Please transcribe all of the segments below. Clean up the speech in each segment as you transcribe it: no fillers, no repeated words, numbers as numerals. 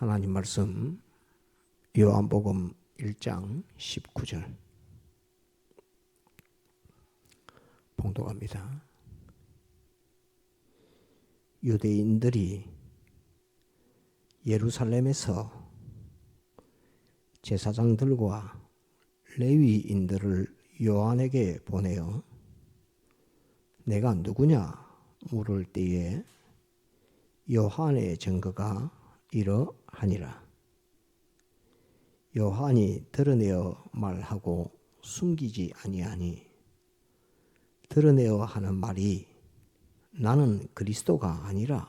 하나님 말씀 요한복음 1장 19절 봉독합니다. 유대인들이 예루살렘에서 제사장들과 레위인들을 요한에게 보내어 내가 누구냐 물을 때에 요한의 증거가 이러하니라. 요한이 드러내어 말하고 숨기지 아니하니 드러내어 하는 말이 나는 그리스도가 아니라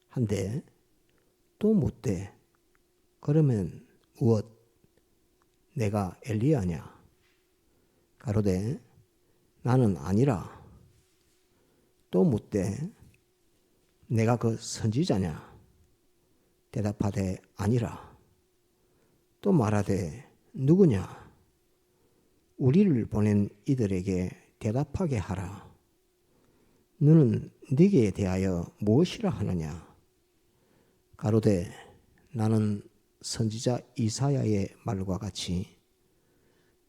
한데 또 묻되 그러면 무엇 내가 엘리야냐 가로되 나는 아니라 또 묻되 내가 그 선지자냐 대답하되 아니라 또 말하되 누구냐 우리를 보낸 이들에게 대답하게 하라. 너는 네게 대하여 무엇이라 하느냐 가로되 나는 선지자 이사야의 말과 같이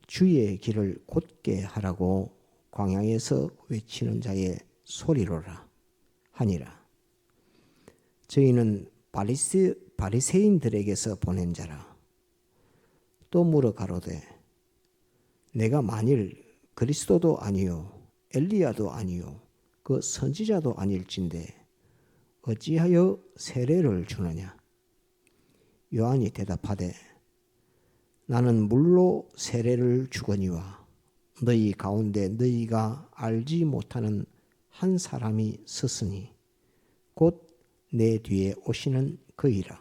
주의 길을 곧게 하라고 광야에서 외치는 자의 소리로라 하니라. 저희는 바리새인들에게서 보낸 자라. 또 물어 가로되 내가 만일 그리스도도 아니요 엘리야도 아니요 그 선지자도 아닐진데 어찌하여 세례를 주느냐. 요한이 대답하되 나는 물로 세례를 주거니와 너희 가운데 너희가 알지 못하는 한 사람이 섰으니 곧 내 뒤에 오시는 그이라.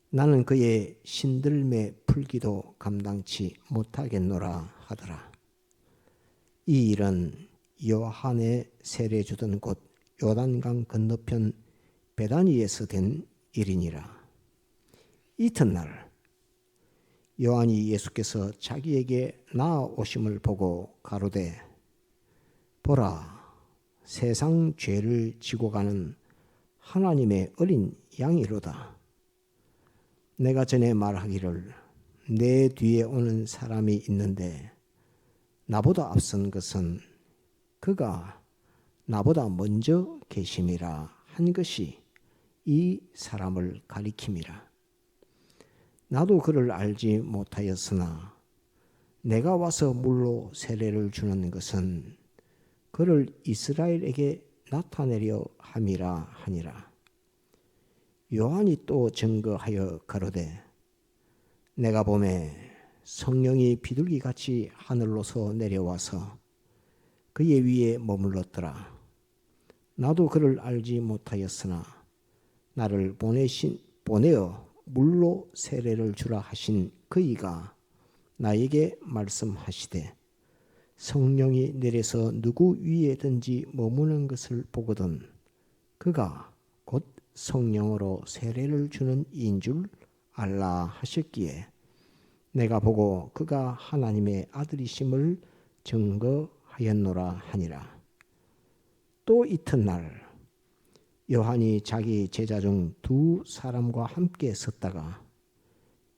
나는 그의 신들매 풀기도 감당치 못하겠노라 하더라. 이 일은 요한의 세례 주던 곳 요단강 건너편 베다니에서 된 일이니라. 이튿날 요한이 예수께서 자기에게 나아오심을 보고 가로되 보라 세상 죄를 지고 가는 하나님의 어린 양이로다. 내가 전에 말하기를 내 뒤에 오는 사람이 있는데 나보다 앞선 것은 그가 나보다 먼저 계심이라 한 것이 이 사람을 가리킴이라. 나도 그를 알지 못하였으나 내가 와서 물로 세례를 주는 것은 그를 이스라엘에게 나타내려 함이라 하니라. 요한이 또 증거하여 가로되 내가 보매 성령이 비둘기같이 하늘로서 내려와서 그의 위에 머물렀더라. 나도 그를 알지 못하였으나 나를 보내어 물로 세례를 주라 하신 그이가 나에게 말씀하시되 성령이 내려서 누구 위에든지 머무는 것을 보거든 그가 곧 성령으로 세례를 주는 이인 줄 알라 하셨기에 내가 보고 그가 하나님의 아들이심을 증거하였노라 하니라. 또 이튿날 요한이 자기 제자 중 두 사람과 함께 섰다가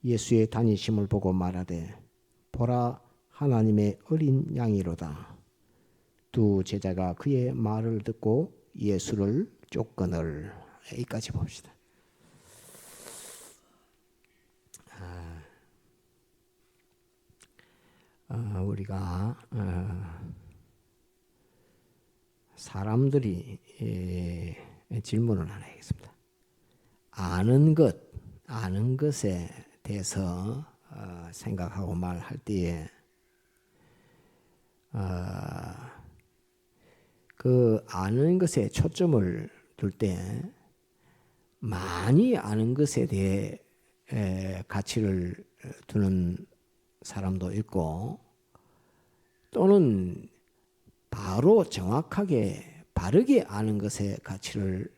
예수의 다니심을 보고 말하되 보라 하나님의 어린 양이로다. 두 제자가 그의 말을 듣고 예수를 쫓거늘. 여기까지 봅시다. 우리가 사람들이 질문을 하나 하겠습니다. 아는 것에 대해서 생각하고 말할 때에 그 아는 것에 초점을 둘 때 많이 아는 것에 대해 가치를 두는 사람도 있고 또는 바로 정확하게 바르게 아는 것에 가치를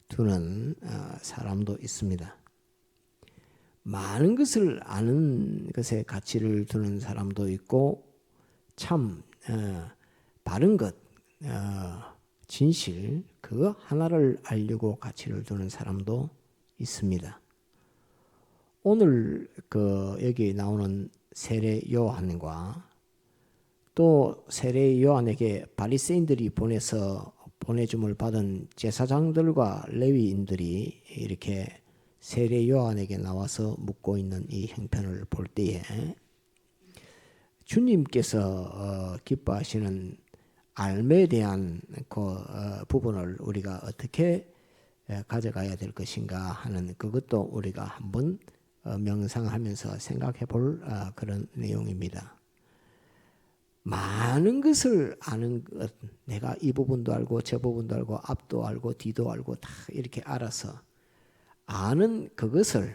두는 사람도 있습니다. 많은 것을 아는 것에 가치를 두는 사람도 있고 참 바른 것, 진실 그거 하나를 알려고 가치를 두는 사람도 있습니다. 오늘 여기 나오는 세례 요한과 또 세례 요한에게 바리새인들이 보내줌을 받은 제사장들과 레위인들이 이렇게 세례 요한에게 나와서 묻고 있는 이 형편을 볼 때에 주님께서 기뻐하시는 알매에 대한 부분을 우리가 어떻게 가져가야 될 것인가 하는 그것도 우리가 한번 명상하면서 생각해 볼 그런 내용입니다. 많은 것을 아는 것, 내가 이 부분도 알고 저 부분도 알고 앞도 알고 뒤도 알고 다 이렇게 알아서 아는 그것을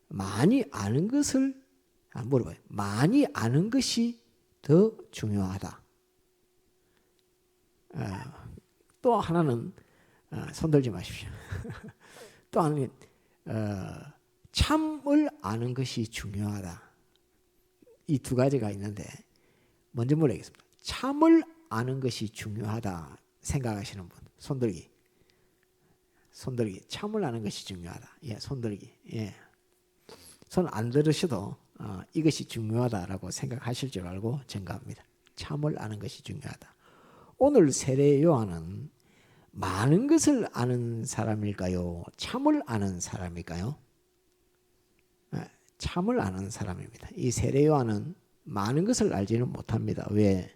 많이 아는 것을 물어봐요. 많이 아는 것이 더 중요하다. 또 하나는 손들지 마십시오. 또 하나는 참을 아는 것이 중요하다. 이 두 가지가 있는데 먼저 물어보겠습니다. 참을 아는 것이 중요하다 생각하시는 분 손들기. 참을 아는 것이 중요하다. 예, 손들기. 예. 손 안 들으셔도 이것이 중요하다라고 생각하실 줄 알고 증가합니다. 참을 아는 것이 중요하다. 오늘 세례 요한은 많은 것을 아는 사람일까요? 참을 아는 사람일까요? 참을 아는 사람입니다. 이 세례 요한은 많은 것을 알지는 못합니다. 왜?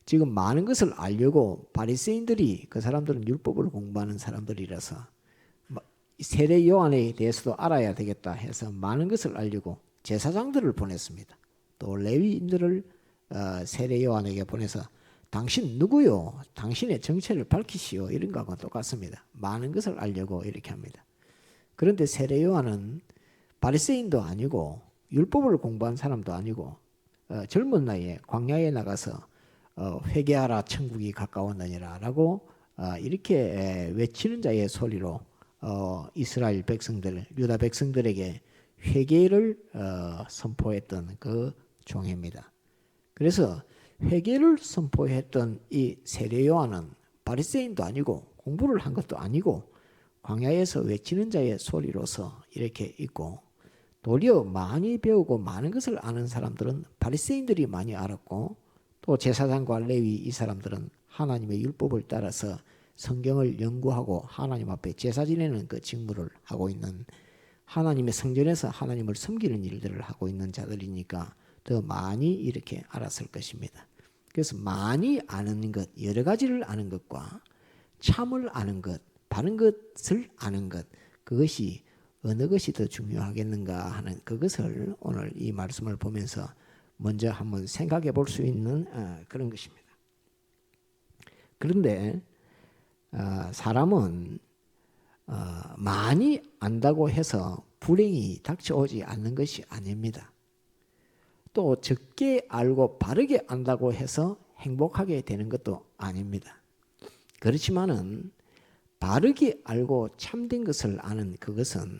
지금 많은 것을 알려고 바리새인들이 그 사람들은 율법을 공부하는 사람들이라서 세례 요한에 대해서도 알아야 되겠다 해서 많은 것을 알려고 제사장들을 보냈습니다. 또 레위인들을 세례 요한에게 보내서 당신 누구요? 당신의 정체를 밝히시오. 이런 거하고 똑같습니다. 많은 것을 알려고 이렇게 합니다. 그런데 세례 요한은 바리새인도 아니고 율법을 공부한 사람도 아니고 젊은 나이에 광야에 나가서 회개하라 천국이 가까웠느니라 라고 이렇게 외치는 자의 소리로 이스라엘 백성들, 유다 백성들에게 회개를 선포했던 그 종입니다. 그래서 회개를 선포했던 이 세례 요한은 바리새인도 아니고 공부를 한 것도 아니고 광야에서 외치는 자의 소리로서 이렇게 있고, 도리어 많이 배우고 많은 것을 아는 사람들은 바리새인들이 많이 알았고, 또 제사장과 레위 이 사람들은 하나님의 율법을 따라서 성경을 연구하고 하나님 앞에 제사 지내는 그 직무를 하고 있는, 하나님의 성전에서 하나님을 섬기는 일들을 하고 있는 자들이니까 더 많이 이렇게 알았을 것입니다. 그래서 많이 아는 것, 여러 가지를 아는 것과 참을 아는 것, 바른 것을 아는 것, 그것이 어느 것이 더 중요하겠는가 하는 그것을 오늘 이 말씀을 보면서 먼저 한번 생각해 볼 수 있는 그런 것입니다. 그런데 사람은 많이 안다고 해서 불행이 닥쳐오지 않는 것이 아닙니다. 또 적게 알고 바르게 안다고 해서 행복하게 되는 것도 아닙니다. 그렇지만은 바르게 알고 참된 것을 아는 그것은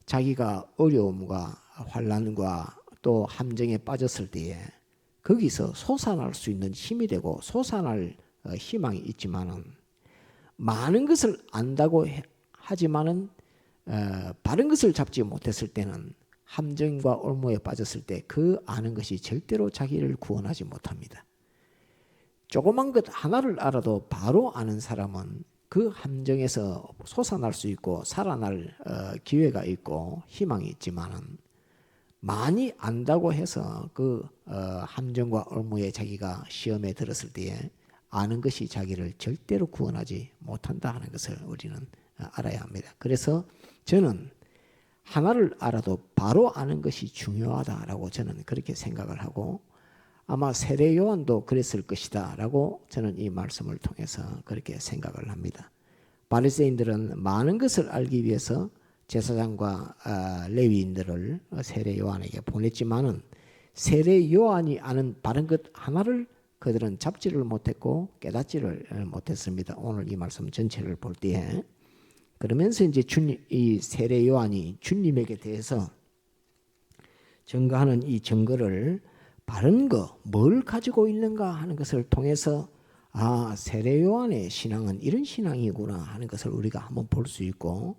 자기가 어려움과 환난과 또 함정에 빠졌을 때에 거기서 솟아날 수 있는 힘이 되고 솟아날 희망이 있지만은, 많은 것을 안다고 하지만은 바른 것을 잡지 못했을 때는 함정과 올무에 빠졌을 때 그 아는 것이 절대로 자기를 구원하지 못합니다. 조그만 것 하나를 알아도 바로 아는 사람은 그 함정에서 솟아날 수 있고 살아날 기회가 있고 희망이 있지만은, 많이 안다고 해서 그 함정과 올무에 자기가 시험에 들었을 때에 아는 것이 자기를 절대로 구원하지 못한다 하는 것을 우리는 알아야 합니다. 그래서 저는 하나를 알아도 바로 아는 것이 중요하다라고 저는 그렇게 생각을 하고, 아마 세례 요한도 그랬을 것이다 라고 저는 이 말씀을 통해서 그렇게 생각을 합니다. 바리새인들은 많은 것을 알기 위해서 제사장과 레위인들을 세례 요한에게 보냈지만은, 세례 요한이 아는 바른 것 하나를 그들은 잡지를 못했고 깨닫지를 못했습니다. 오늘 이 말씀 전체를 볼 때에. 그러면서 이제 이 세례 요한이 주님에게 대해서 증거하는 이 증거를 바른 거, 뭘 가지고 있는가 하는 것을 통해서 세례 요한의 신앙은 이런 신앙이구나 하는 것을 우리가 한번 볼 수 있고,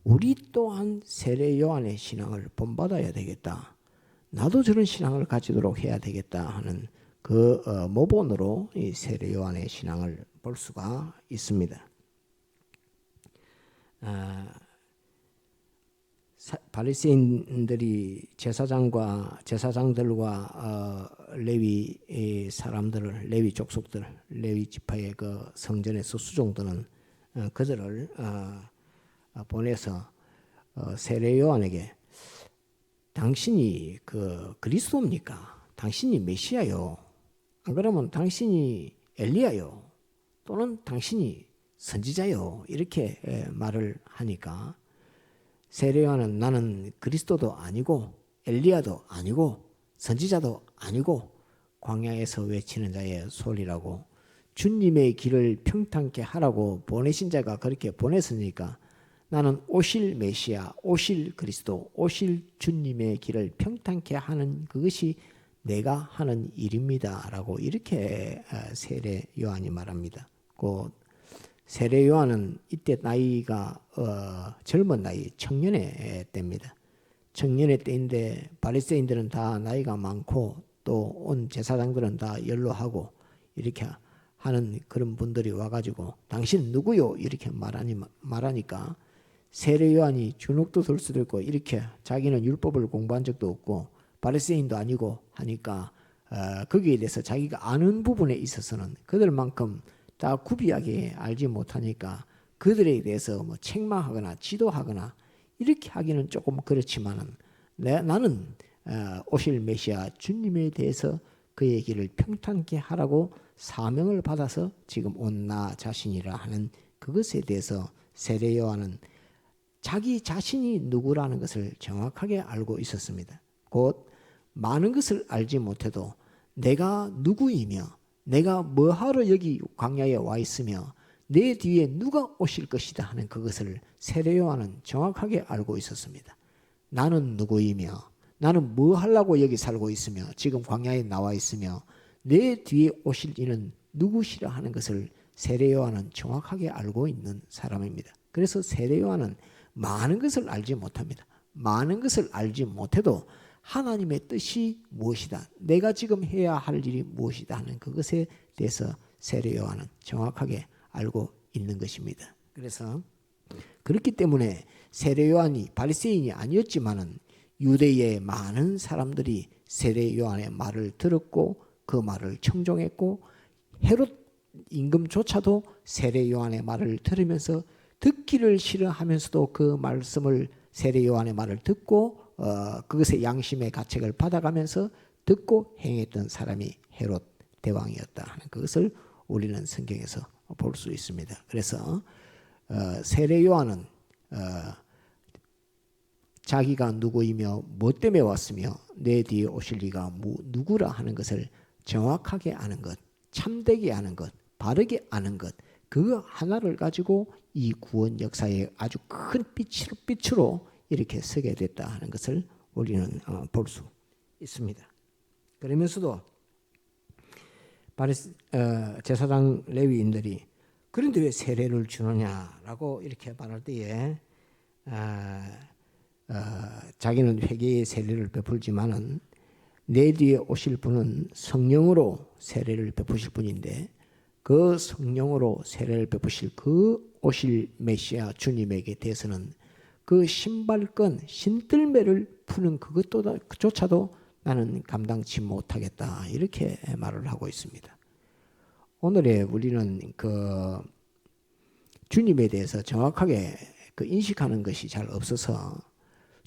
우리 또한 세례 요한의 신앙을 본받아야 되겠다. 나도 저런 신앙을 가지도록 해야 되겠다 하는 그 모본으로 이 세례 요한의 신앙을 볼 수가 있습니다. 바리새인들이 제사장들과 레위 사람들을, 레위 족속들, 레위 지파의 그 성전에서 수종드는 그들을 보내서 세례 요한에게 당신이 그 그리스도입니까? 당신이 메시아요? 안 그러면 당신이 엘리야요? 또는 당신이 선지자요? 이렇게 말을 하니까 세례 요한은 나는 그리스도도 아니고 엘리야도 아니고 선지자도 아니고 광야에서 외치는 자의 소리라고, 주님의 길을 평탄케 하라고 보내신 자가 그렇게 보냈으니까 나는 오실 메시아, 오실 그리스도, 오실 주님의 길을 평탄케 하는 그것이 내가 하는 일입니다 라고 이렇게 세례 요한이 말합니다. 그 세례 요한은 이때 나이가 젊은 나이, 청년의 때입니다. 청년의 때인데 바리새인들은 다 나이가 많고 또 온 제사장들은 다 연로하고 이렇게 하는 그런 분들이 와가지고 당신 누구요? 이렇게 말하니까 세례 요한이 주눅도 들 수도 있고, 이렇게 자기는 율법을 공부한 적도 없고 바리새인도 아니고 하니까 거기에 대해서 자기가 아는 부분에 있어서는 그들만큼 다 구비하게 알지 못하니까 그들에 대해서 뭐 책망하거나 지도하거나 이렇게 하기는 조금 그렇지만은 나는 오실 메시아 주님에 대해서 그의 길을 평탄케 하라고 사명을 받아서 지금 온 나 자신이라 하는 그것에 대해서 세례 요한은 자기 자신이 누구라는 것을 정확하게 알고 있었습니다. 곧 많은 것을 알지 못해도 내가 누구이며 내가 뭐하러 여기 광야에 와 있으며 내 뒤에 누가 오실 것이다 하는 그것을 세례 요한은 정확하게 알고 있었습니다. 나는 누구이며 나는 뭐 하려고 여기 살고 있으며 지금 광야에 나와 있으며 내 뒤에 오실 이는 누구시라 하는 것을 세례 요한은 정확하게 알고 있는 사람입니다. 그래서 세례 요한은 많은 것을 알지 못합니다. 많은 것을 알지 못해도 하나님의 뜻이 무엇이다, 내가 지금 해야 할 일이 무엇이다 하는 그것에 대해서 세례 요한은 정확하게 알고 있는 것입니다. 그래서 그렇기 때문에 세례 요한이 바리새인이 아니었지만은 유대의 많은 사람들이 세례 요한의 말을 들었고 그 말을 청종했고, 헤롯 임금조차도 세례 요한의 말을 들으면서 듣기를 싫어하면서도 그 말씀을, 세례 요한의 말을 듣고 그것의 양심의 가책을 받아가면서 듣고 행했던 사람이 헤롯 대왕이었다 하는 그것을 우리는 성경에서 볼 수 있습니다. 그래서 세례 요한은 자기가 누구이며 뭐 때문에 왔으며 내 뒤에 오실 이가 누구라 하는 것을 정확하게 아는 것, 참되게 아는 것, 바르게 아는 것, 그 하나를 가지고 이 구원 역사에 아주 큰 빛으로 이렇게 서게 됐다 하는 것을 우리는 볼 수 있습니다. 그러면서도 제사장 레위인들이 그런데 왜 세례를 주느냐라고 이렇게 말할 때에 자기는 회개의 세례를 베풀지만은 내 뒤에 오실 분은 성령으로 세례를 베푸실 분인데 그 성령으로 세례를 베푸실 그 오실 메시아 주님에게 대해서는 그 신발끈 신들매를 푸는 그것조차도 나는 감당치 못하겠다 이렇게 말을 하고 있습니다. 오늘에 우리는 그 주님에 대해서 정확하게 그 인식하는 것이 잘 없어서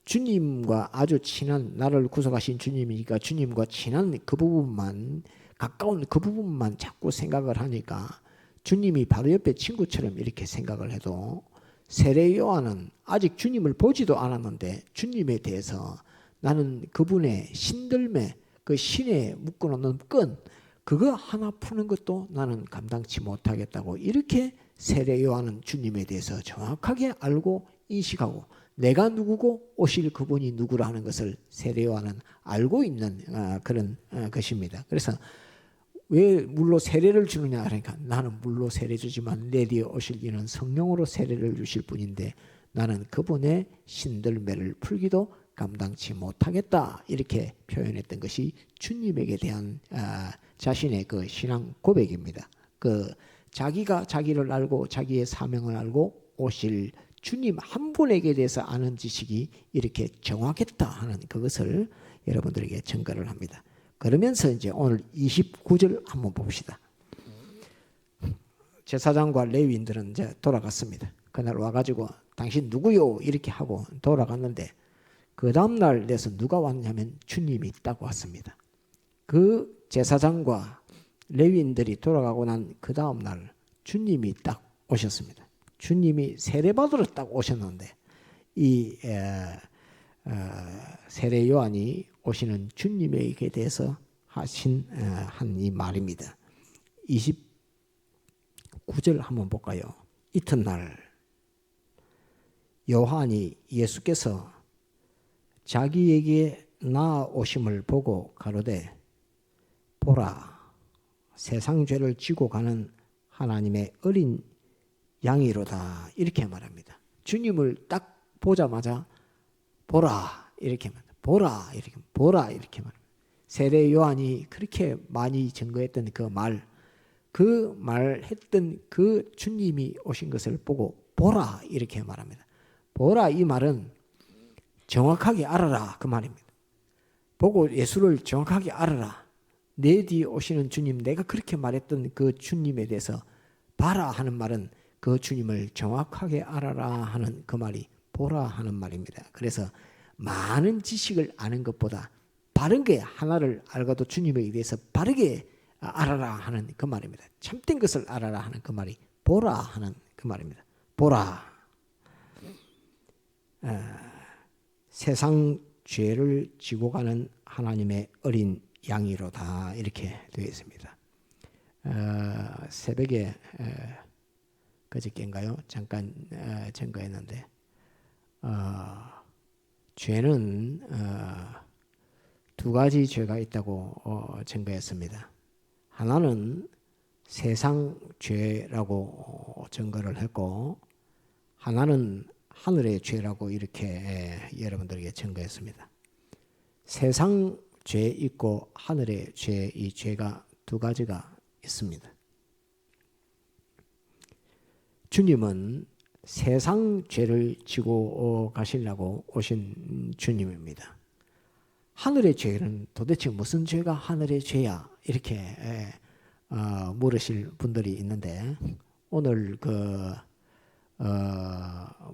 주님과 아주 친한, 나를 구속하신 주님이니까 주님과 친한 그 부분만, 가까운 그 부분만 자꾸 생각을 하니까 주님이 바로 옆에 친구처럼 이렇게 생각을 해도 세례 요한은 아직 주님을 보지도 않았는데 주님에 대해서 나는 그분의 신들매, 그 신에 묶어놓는 끈, 그거 하나 푸는 것도 나는 감당치 못하겠다고 이렇게 세례 요한은 주님에 대해서 정확하게 알고 인식하고 내가 누구고 오실 그분이 누구라 하는 것을 세례 요한은 알고 있는 그런 것입니다. 그래서 왜 물로 세례를 주느냐 그러니까 나는 물로 세례 주지만 내 뒤에 오실 이는 성령으로 세례를 주실 분인데 나는 그분의 신들매를 풀기도 감당치 못하겠다. 이렇게 표현했던 것이 주님에게 대한 자신의 그 신앙 고백입니다. 그 자기가 자기를 알고 자기의 사명을 알고 오실 주님 한 분에게 대해서 아는 지식이 이렇게 정확했다 하는 그것을 여러분들에게 증거를 합니다. 그러면서 이제 오늘 29절 한번 봅시다. 제사장과 레위인들은 이제 돌아갔습니다. 그날 와가지고 당신 누구요? 이렇게 하고 돌아갔는데 그 다음날 돼서 누가 왔냐면 주님이 딱 왔습니다. 그 제사장과 레위인들이 돌아가고 난 그 다음날 주님이 딱 오셨습니다. 주님이 세례받으러 딱 오셨는데 이 세례 요한이 오시는 주님에게 대해서 하신 한 이 말입니다. 29절 한번 볼까요? 이튿날 요한이 예수께서 자기에게 나아오심을 보고 가로되 보라 세상 죄를 지고 가는 하나님의 어린 양이로다 이렇게 말합니다. 주님을 딱 보자마자 보라 이렇게 말합니다. 보라 이렇게 보라 이렇게 말합니다. 세례 요한이 그렇게 많이 증거했던 그 말했던 그 주님이 오신 것을 보고 보라 이렇게 말합니다. 보라 이 말은 정확하게 알아라 그 말입니다. 보고 예수를 정확하게 알아라. 내 뒤에 오시는 주님 내가 그렇게 말했던 그 주님에 대해서 봐라 하는 말은 그 주님을 정확하게 알아라 하는 그 말이 보라 하는 말입니다. 그래서 많은 지식을 아는 것보다 바른 게 하나를 알고도 주님에 대해서 바르게 알아라 하는 그 말입니다. 참된 것을 알아라 하는 그 말이 보라 하는 그 말입니다. 보라. 세상 죄를 지고 가는 하나님의 어린 양이로다 이렇게 되어 있습니다. 새벽에 그저께인가요? 잠깐 증거했는데 죄는 두 가지 죄가 있다고 증거했습니다. 하나는 세상 죄라고 증거를 했고 하나는 하늘의 죄라고 이렇게 여러분들에게 증거했습니다. 세상 죄 있고 하늘의 죄, 이 죄가 두 가지가 있습니다. 주님은 세상 죄를 지고 가시려고 오신 주님입니다. 하늘의 죄는 도대체 무슨 죄가 하늘의 죄야? 이렇게 물으실 분들이 있는데 오늘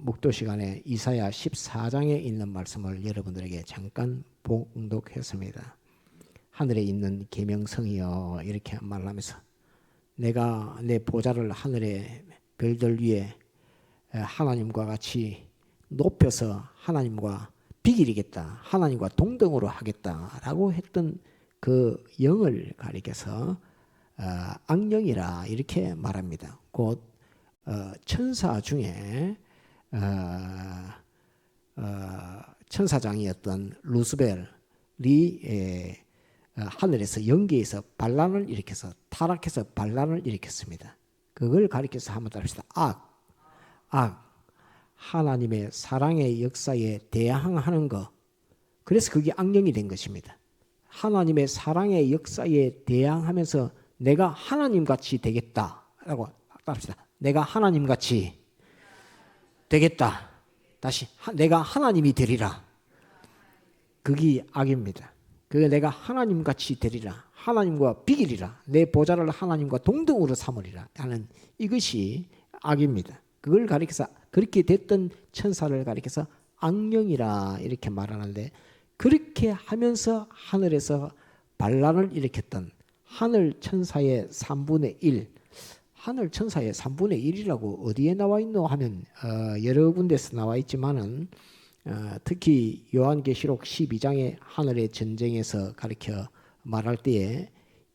묵도 시간에 이사야 14장에 있는 말씀을 여러분들에게 잠깐 봉독했습니다. 하늘에 있는 계명성이여 이렇게 말하면서 내가 내 보좌를 하늘의 별들 위에 하나님과 같이 높여서 하나님과 비기리겠다. 하나님과 동등으로 하겠다라고 했던 그 영을 가리켜서 악령이라 이렇게 말합니다. 곧 천사 중에 천사장이었던 루스벨이 하늘에서 연기에서 반란을 일으켜서 타락해서 반란을 일으켰습니다. 그걸 가리켜서 한번 따릅시다. 악, 하나님의 사랑의 역사에 대항하는 것. 그래서 그게 악령이 된 것입니다. 하나님의 사랑의 역사에 대항하면서 내가 하나님같이 되겠다라고 따릅시다. 내가 하나님같이 되겠다. 다시 내가 하나님이 되리라. 그게 악입니다. 그게 내가 하나님같이 되리라. 하나님과 비기리라. 내 보좌를 하나님과 동등으로 삼으리라 하는 이것이 악입니다. 그걸 가리켜서 그렇게 됐던 천사를 가리켜서 악령이라 이렇게 말하는데 그렇게 하면서 하늘에서 반란을 일으켰던 하늘 천사의 3분의 1 하늘 천사의 3분의 1이라고 어디에 나와 있노 하면 여러 군데서 나와 있지만은 특히 요한계시록 12장의 하늘의 전쟁에서 가리켜 말할 때에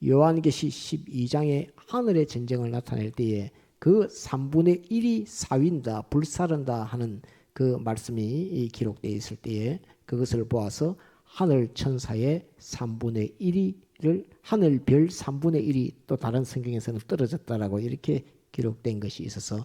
요한계시 12장의 하늘의 전쟁을 나타낼 때에 그 3분의 1이 사윈다 불사른다 하는 그 말씀이 기록되어 있을 때에 그것을 보아서 하늘 천사의 3분의 1을 하늘 별 3분의 1이 또 다른 성경에서는 떨어졌다라고 이렇게 기록된 것이 있어서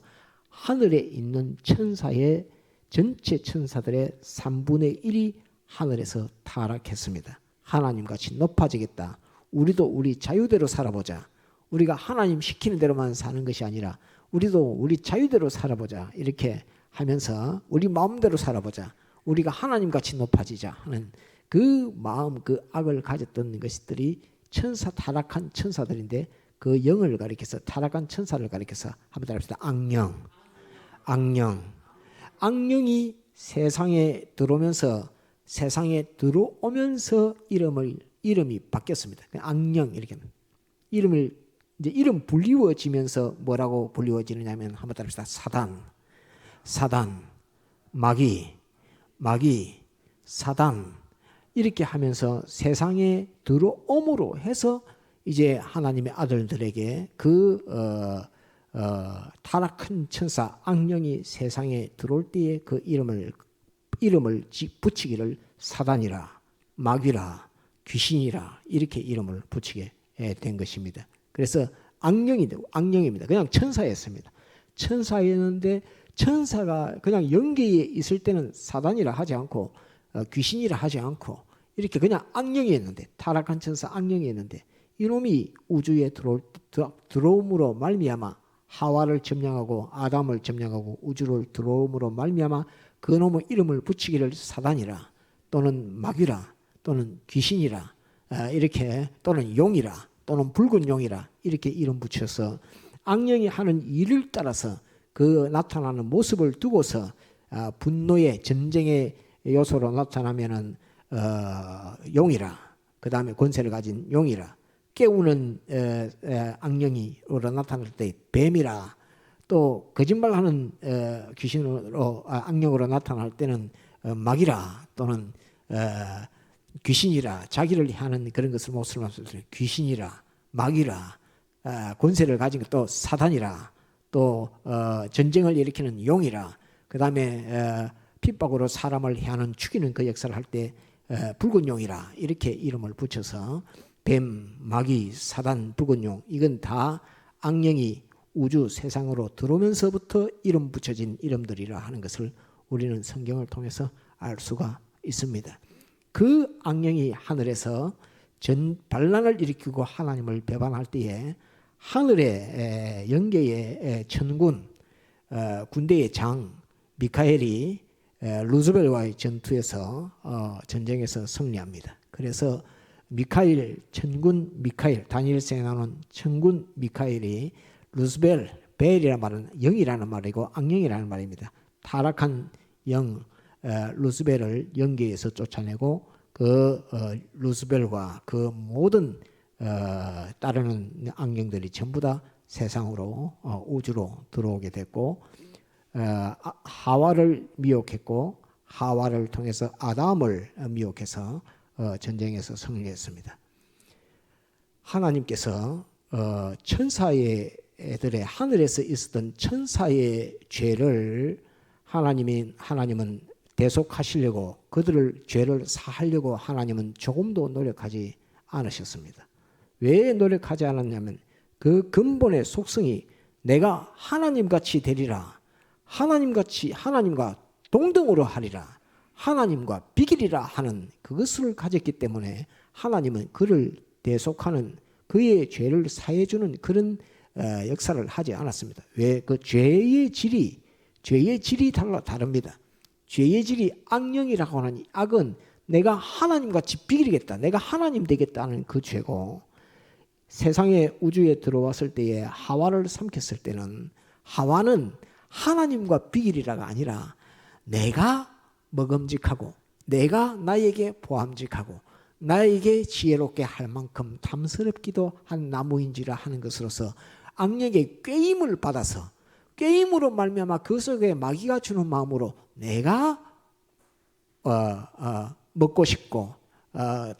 하늘에 있는 천사의 전체 천사들의 3분의 1이 하늘에서 타락했습니다. 하나님같이 높아지겠다. 우리도 우리 자유대로 살아보자. 우리가 하나님 시키는 대로만 사는 것이 아니라 우리도 우리 자유대로 살아보자. 이렇게 하면서 우리 마음대로 살아보자. 우리가 하나님같이 높아지자 하는 그 마음, 그 악을 가졌던 것들이 타락한 천사들인데, 그 영을 가리켜서, 타락한 천사를 가리켜서 한번 따라합시다. 악령이 세상에 들어오면서 이름이 바뀌었습니다. 악령, 이렇게 이름 불리워지면서 뭐라고 불리워지느냐면 한번 따라합시다. 사단, 마귀, 사단, 이렇게 하면서 세상에 들어옴으로 해서 이제 하나님의 아들들에게 타락한 천사 악령이 세상에 들어올 때에 그 이름을 붙이기를 사단이라, 마귀라, 귀신이라 이렇게 이름을 붙이게 된 것입니다. 그래서 악령입니다. 그냥 천사였습니다. 천사였는데, 천사가 그냥 영계에 있을 때는 사단이라 하지 않고 귀신이라 하지 않고 이렇게 그냥 악령이었는데, 타락한 천사 악령이었는데, 이놈이 우주에 들어옴으로 말미암아 하와를 점령하고 아담을 점령하고 우주를 들어옴으로 말미암아 그놈의 이름을 붙이기를 사단이라, 또는 마귀라, 또는 귀신이라, 이렇게, 또는 용이라, 또는 붉은 용이라 이렇게 이름 붙여서 악령이 하는 일을 따라서 그 나타나는 모습을 두고서 분노의 전쟁의 요소로 나타나면은 용이라, 그 다음에 권세를 가진 용이라, 깨우는 악령이로 나타날 때 뱀이라, 또 거짓말하는 귀신으로 악령으로 나타날 때는 마귀라, 또는 귀신이라, 자기를 하는 그런 것을 모습을 귀신이라, 마귀라, 권세를 가진 또 사단이라, 또 전쟁을 일으키는 용이라, 그 다음에 핍박으로 사람을 해하는 죽이는 그 역사를 할 때 붉은 용이라 이렇게 이름을 붙여서 뱀, 마귀, 사단, 붉은 용, 이건 다 악령이 우주 세상으로 들어오면서부터 이름 붙여진 이름들이라 하는 것을 우리는 성경을 통해서 알 수가 있습니다. 그 악령이 하늘에서 반란을 일으키고 하나님을 배반할 때에 하늘의 영계의 천군, 군대의 장 미카엘이 루즈벨과의 전투에서 전쟁에서 승리합니다. 그래서 천군 미카엘, 다니엘서에 나오는 천군 미카엘이 벨이라는 말은 영이라는 말이고 악령이라는 말입니다. 타락한 영 루스벨을 영계에서 쫓아내고 그 루스벨과 그 모든 따르는 악령들이 전부 다 세상으로 우주로 들어오게 됐고, 하와를 미혹했고 하와를 통해서 아담을 미혹해서 전쟁에서 승리했습니다. 하나님께서 천사들의 하늘에서 있었던 천사의 죄를 하나님은 대속하시려고, 그들을 죄를 사하려고 하나님은 조금도 노력하지 않으셨습니다. 왜 노력하지 않았냐면 그 근본의 속성이 내가 하나님같이 되리라, 하나님과 동등으로 하리라, 하나님과 비기리라 하는 그것을 가졌기 때문에 하나님은 그를 대속하는, 그의 죄를 사해주는 그런 역사를 하지 않았습니다. 왜? 그 죄의 질이 다릅니다. 죄의 질이 악령이라고 하는 악은 내가 하나님같이 비기겠다, 내가 하나님 되겠다는 그 죄고, 세상에 우주에 들어왔을 때에 하와를 삼켰을 때는 하와는 하나님과 비기리라가 아니라 내가 먹음직하고 내가 나에게 보암직하고 나에게 지혜롭게 할 만큼 탐스럽기도 한 나무인지라 하는 것으로서 악령의 꾀임을 받아서, 꾀임으로 말미암아 그 속에 마귀가 주는 마음으로 내가 먹고 싶고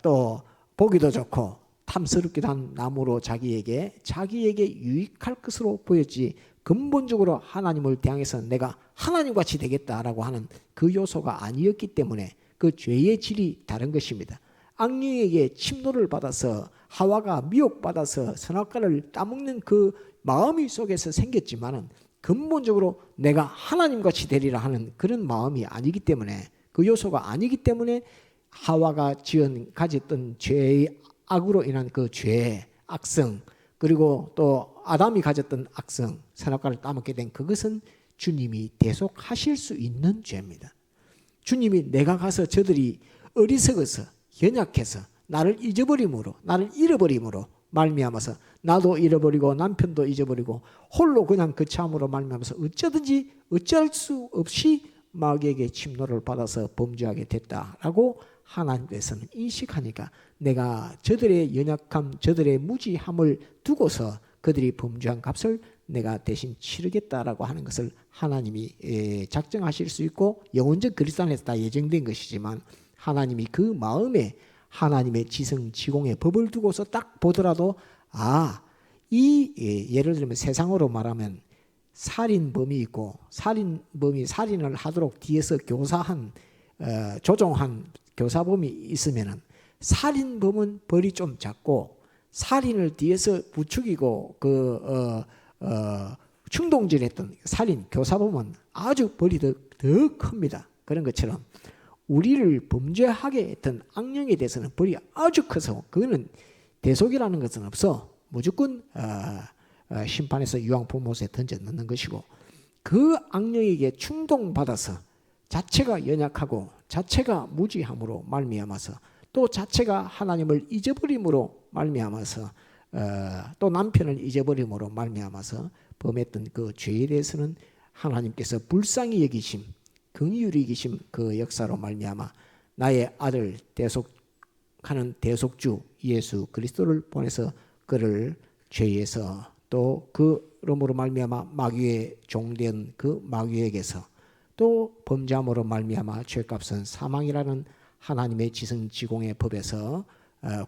또 보기도 좋고 탐스럽기도 한 나무로 자기에게 유익할 것으로 보였지, 근본적으로 하나님을 대항해서 내가 하나님같이 되겠다라고 하는 그 요소가 아니었기 때문에 그 죄의 질이 다른 것입니다. 악령에게 침노를 받아서 하와가 미혹받아서 선악과를 따먹는 그 마음이 속에서 생겼지만은 근본적으로 내가 하나님같이 되리라 하는 그런 마음이 아니기 때문에, 그 요소가 아니기 때문에 하와가 가졌던 죄의 악으로 인한 그 죄의 악성, 그리고 또 아담이 가졌던 악성, 선악과를 따먹게 된 그것은 주님이 대속하실 수 있는 죄입니다. 주님이 내가 가서 저들이 어리석어서 연약해서 나를 잃어버림으로 말미암아서 나도 잃어버리고 남편도 잊어버리고 홀로 그냥 거참으로 말미암아서 어쩌든지 어찌할 수 없이 마귀에게 침노를 받아서 범죄하게 됐다라고 하나님께서는 인식하니까 내가 저들의 연약함, 저들의 무지함을 두고서 그들이 범죄한 값을 내가 대신 치르겠다라고 하는 것을 하나님이 작정하실 수 있고, 영원적 그리스도 안에서 다 예정된 것이지만 하나님이 그 마음에 하나님의 지성지공의 법을 두고서 딱 보더라도 예를 들면 세상으로 말하면 살인범이 있고, 살인범이 살인을 하도록 뒤에서 조종한 교사범이 있으면은 살인범은 벌이 좀 작고 살인을 뒤에서 부추기고 충동질했던 살인 교사범은 아주 벌이 더 큽니다. 그런 것처럼 우리를 범죄하게 했던 악령에 대해서는 벌이 아주 커서 그거는 대속이라는 것은 없어. 무조건 심판에서 유황불못에 던져 넣는 것이고, 그 악령에게 충동받아서 자체가 연약하고 자체가 무지함으로 말미암아서 또 자체가 하나님을 잊어버림으로 말미암아서 또 남편을 잊어버림으로 말미암아서 범했던 그 죄에 대해서는 하나님께서 불쌍히 여기심, 긍휼히 여기심 그 역사로 말미암아 나의 아들 대속하는 대속주 예수 그리스도를 보내서 그를 죄에서 또 그러므로 말미암아 마귀의 종된 그 마귀에게서 또 범죄함으로 말미암아 죄값은 사망이라는 하나님의 지성지공의 법에서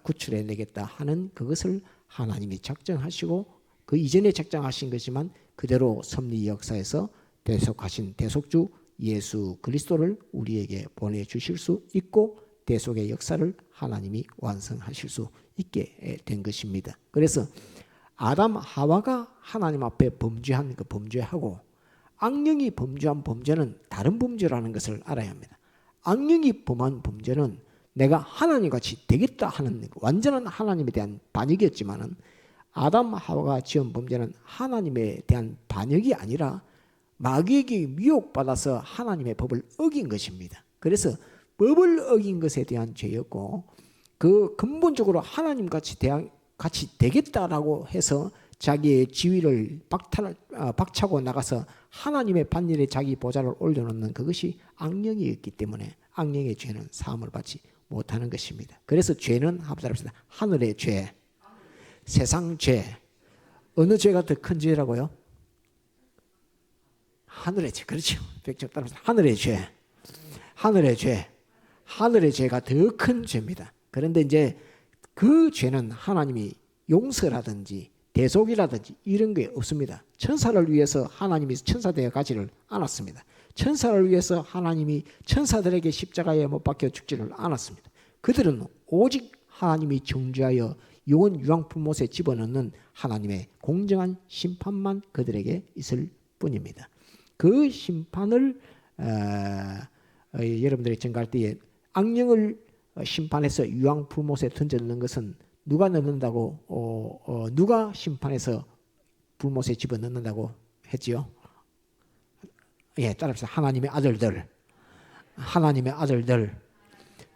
구출해 내겠다 하는 그것을 하나님이 작정하시고, 그 이전에 작정하신 것이지만 그대로 섭리 역사에서 대속하신 대속주 예수 그리스도를 우리에게 보내주실 수 있고 대속의 역사를 하나님이 완성하실 수 있게 된 것입니다. 그래서 아담 하와가 하나님 앞에 범죄한 그 범죄하고 악령이 범죄한 범죄는 다른 범죄라는 것을 알아야 합니다. 악령이 범한 범죄는 내가 하나님같이 되겠다 하는 완전한 하나님에 대한 반역이었지만은, 아담 하와가 지은 범죄는 하나님에 대한 반역이 아니라 마귀에게 미혹받아서 하나님의 법을 어긴 것입니다. 그래서 법을 어긴 것에 대한 죄였고, 그 근본적으로 하나님같이 같이 되겠다라고 해서 자기의 지위를 박차고 나가서 하나님의 반열에 자기 보좌를 올려놓는 그것이 악령이었기 때문에 악령의 죄는 사함을 받지 못하는 것입니다. 그래서 죄는 합사합시다. 하늘의 죄, 세상 죄. 어느 죄가 더 큰 죄라고요? 하늘의 죄. 그렇죠. 백적 따라서 하늘의 죄. 하늘의 죄. 하늘의 죄가 더 큰 죄입니다. 그런데 이제 그 죄는 하나님이 용서라든지 대속이라든지 이런 게 없습니다. 천사를 위해서 하나님이 천사되어 가지를 않았습니다. 천사를 위해서 하나님이 천사들에게 십자가에 못 박혀 죽지를 않았습니다. 그들은 오직 하나님이 정죄하여 영원 유황불못에 집어넣는 하나님의 공정한 심판만 그들에게 있을 뿐입니다. 그 심판을 여러분들이 증거할 때에 악령을 심판해서 유황불못에 던져넣는 것은 누가 넣는다고 누가 심판해서 불못에 집어넣는다고 했지요? 예, 따라합시다. 하나님의 아들들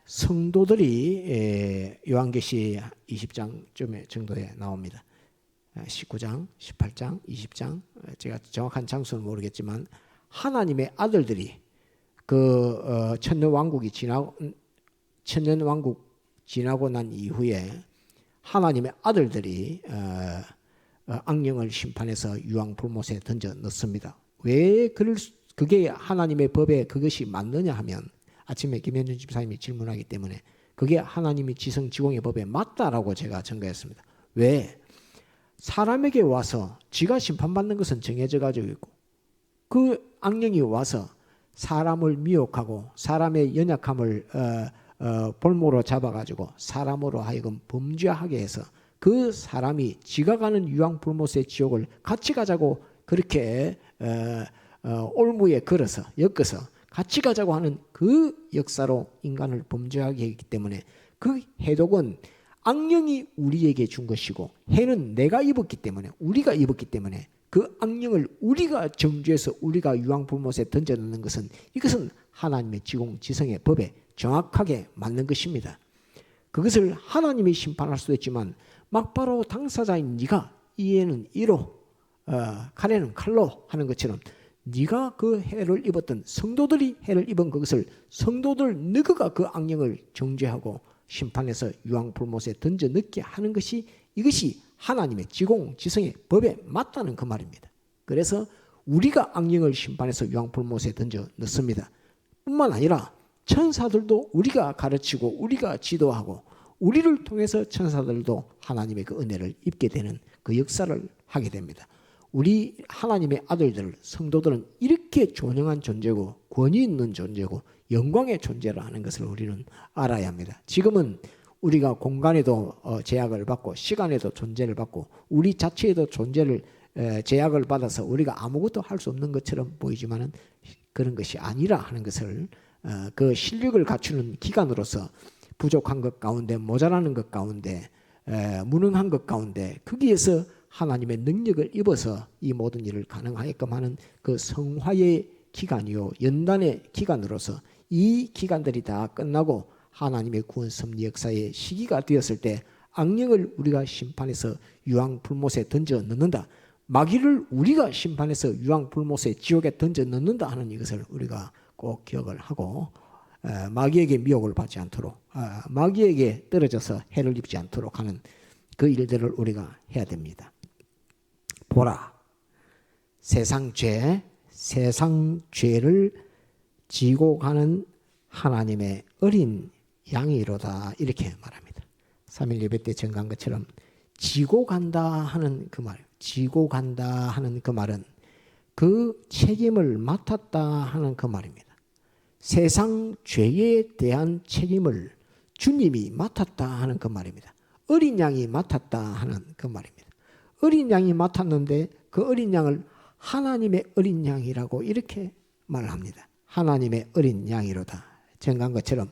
성도들이 요한계시 20장 정도에 나옵니다. 19장, 18장, 20장 제가 정확한 장소는 모르겠지만 하나님의 아들들이 그 천년왕국 지나고 난 이후에 하나님의 아들들이 악령을 심판해서 유황불못에 던져 넣습니다. 왜 그게 하나님의 법에 그것이 맞느냐 하면, 아침에 김현준 집사님이 질문하기 때문에 그게 하나님의 지성지공의 법에 맞다라고 제가 증거했습니다. 왜? 사람에게 와서 지가 심판받는 것은 정해져 가지고 있고, 그 악령이 와서 사람을 미혹하고 사람의 연약함을 볼모로 잡아가지고 사람으로 하여금 범죄하게 해서 그 사람이 지가 가는 유황불못의 지옥을 같이 가자고 그렇게 올무에 걸어서 엮어서 같이 가자고 하는 그 역사로 인간을 범죄하게 했기 때문에 그 해독은 악령이 우리에게 준 것이고 해는 내가 입었기 때문에 우리가 입었기 때문에 그 악령을 우리가 정죄해서 우리가 유황불못에 던져넣는 것은 이것은 하나님의 지공지성의 법에 정확하게 맞는 것입니다. 그것을 하나님이 심판할 수도 있지만 막바로 당사자인 네가 이에는 이로 칼에는 칼로 하는 것처럼 네가 그 해를 입었던 성도들이 해를 입은 그것을 성도들 너가 그 악령을 정죄하고 심판해서 유황불못에 던져 넣게 하는 것이 이것이 하나님의 지공지성의 법에 맞다는 그 말입니다. 그래서 우리가 악령을 심판해서 유황불못에 던져 넣습니다. 뿐만 아니라 천사들도 우리가 가르치고 우리가 지도하고 우리를 통해서 천사들도 하나님의 그 은혜를 입게 되는 그 역사를 하게 됩니다. 우리 하나님의 아들들 성도들은 이렇게 존영한 존재고 권위 있는 존재고 영광의 존재를 하는 것을 우리는 알아야 합니다. 지금은 우리가 공간에도 제약을 받고 시간에도 존재를 받고 우리 자체에도 존재를 제약을 받아서 우리가 아무것도 할 수 없는 것처럼 보이지만은 그런 것이 아니라 하는 것을 그 실력을 갖추는 기간으로서 부족한 것 가운데 모자라는 것 가운데 무능한 것 가운데 거기에서 하나님의 능력을 입어서 이 모든 일을 가능하게끔 하는 그 성화의 기간이요 연단의 기간으로서 이 기간들이 다 끝나고 하나님의 구원 섭리 역사의 시기가 되었을 때 악령을 우리가 심판해서 유황불못에 던져 넣는다. 마귀를 우리가 심판해서 유황불못에 지옥에 던져 넣는다 하는 이것을 우리가 꼭 기억을 하고 마귀에게 미혹을 받지 않도록 마귀에게 떨어져서 해를 입지 않도록 하는 그 일들을 우리가 해야 됩니다. 보라, 세상 죄를 지고 가는 하나님의 어린 양이로다 이렇게 말합니다. 3일 예배 때 전한 것처럼 지고 간다 하는 그 말, 지고 간다 하는 그 말은 그 책임을 맡았다 하는 그 말입니다. 세상 죄에 대한 책임을 주님이 맡았다 하는 그 말입니다. 어린 양이 맡았다 하는 그 말입니다. 어린 양이 맡았는데 그 어린 양을 하나님의 어린 양이라고 이렇게 말합니다. 하나님의 어린 양이로다. 정한 것처럼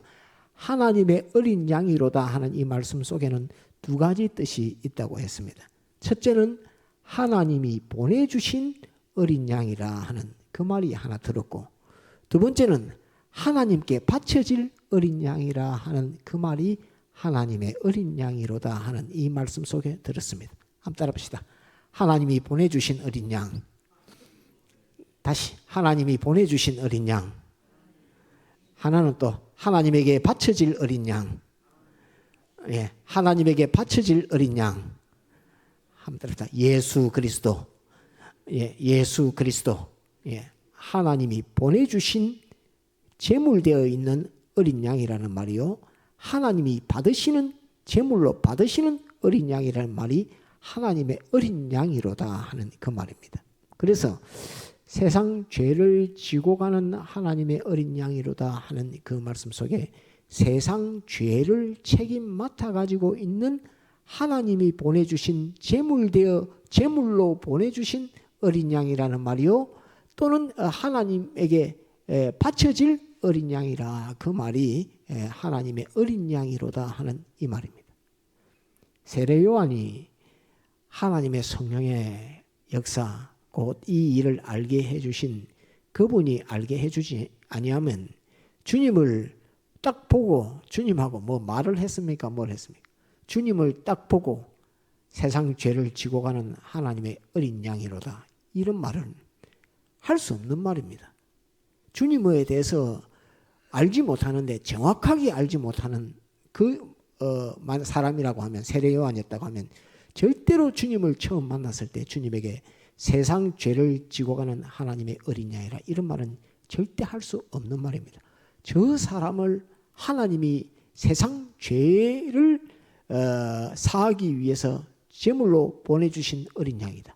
하나님의 어린 양이로다 하는 이 말씀 속에는 두 가지 뜻이 있다고 했습니다. 첫째는 하나님이 보내주신 어린 양이라 하는 그 말이 하나 들었고 두 번째는 하나님께 바쳐질 어린 양이라 하는 그 말이 하나님의 어린 양이로다 하는 이 말씀 속에 들었습니다. 한번 따라합시다. 하나님이 보내주신 어린 양. 다시 하나님이 보내주신 어린 양. 하나는 또 하나님에게 바쳐질 어린 양. 예, 하나님에게 바쳐질 어린 양. 한번 따라합시다. 예수 그리스도. 예, 예수 그리스도. 예, 하나님이 보내주신 제물되어 있는 어린 양이라는 말이요. 하나님이 받으시는 제물로 받으시는 어린 양이라는 말이 하나님의 어린 양이로다 하는 그 말입니다. 그래서 세상 죄를 지고 가는 하나님의 어린 양이로다 하는 그 말씀 속에 세상 죄를 책임 맡아 가지고 있는 하나님이 보내주신 제물로 보내주신 어린 양이라는 말이요. 또는 하나님에게 바쳐질 어린 양이라 그 말이 하나님의 어린 양이로다 하는 이 말입니다. 세례 요한이 하나님의 성령의 역사 곧 이 일을 알게 해주신 그분이 알게 해주지 아니하면 주님을 딱 보고 주님하고 뭐 말을 했습니까? 뭘 했습니까? 주님을 딱 보고 세상 죄를 지고 가는 하나님의 어린 양이로다 이런 말은 할 수 없는 말입니다. 주님에 대해서 알지 못하는데 정확하게 알지 못하는 그 사람이라고 하면 세례 요한이었다고 하면 절대로 주님을 처음 만났을 때 주님에게 세상 죄를 지고 가는 하나님의 어린 양이라 이런 말은 절대 할 수 없는 말입니다. 저 사람을 하나님이 세상 죄를 사하기 위해서 제물로 보내주신 어린 양이다.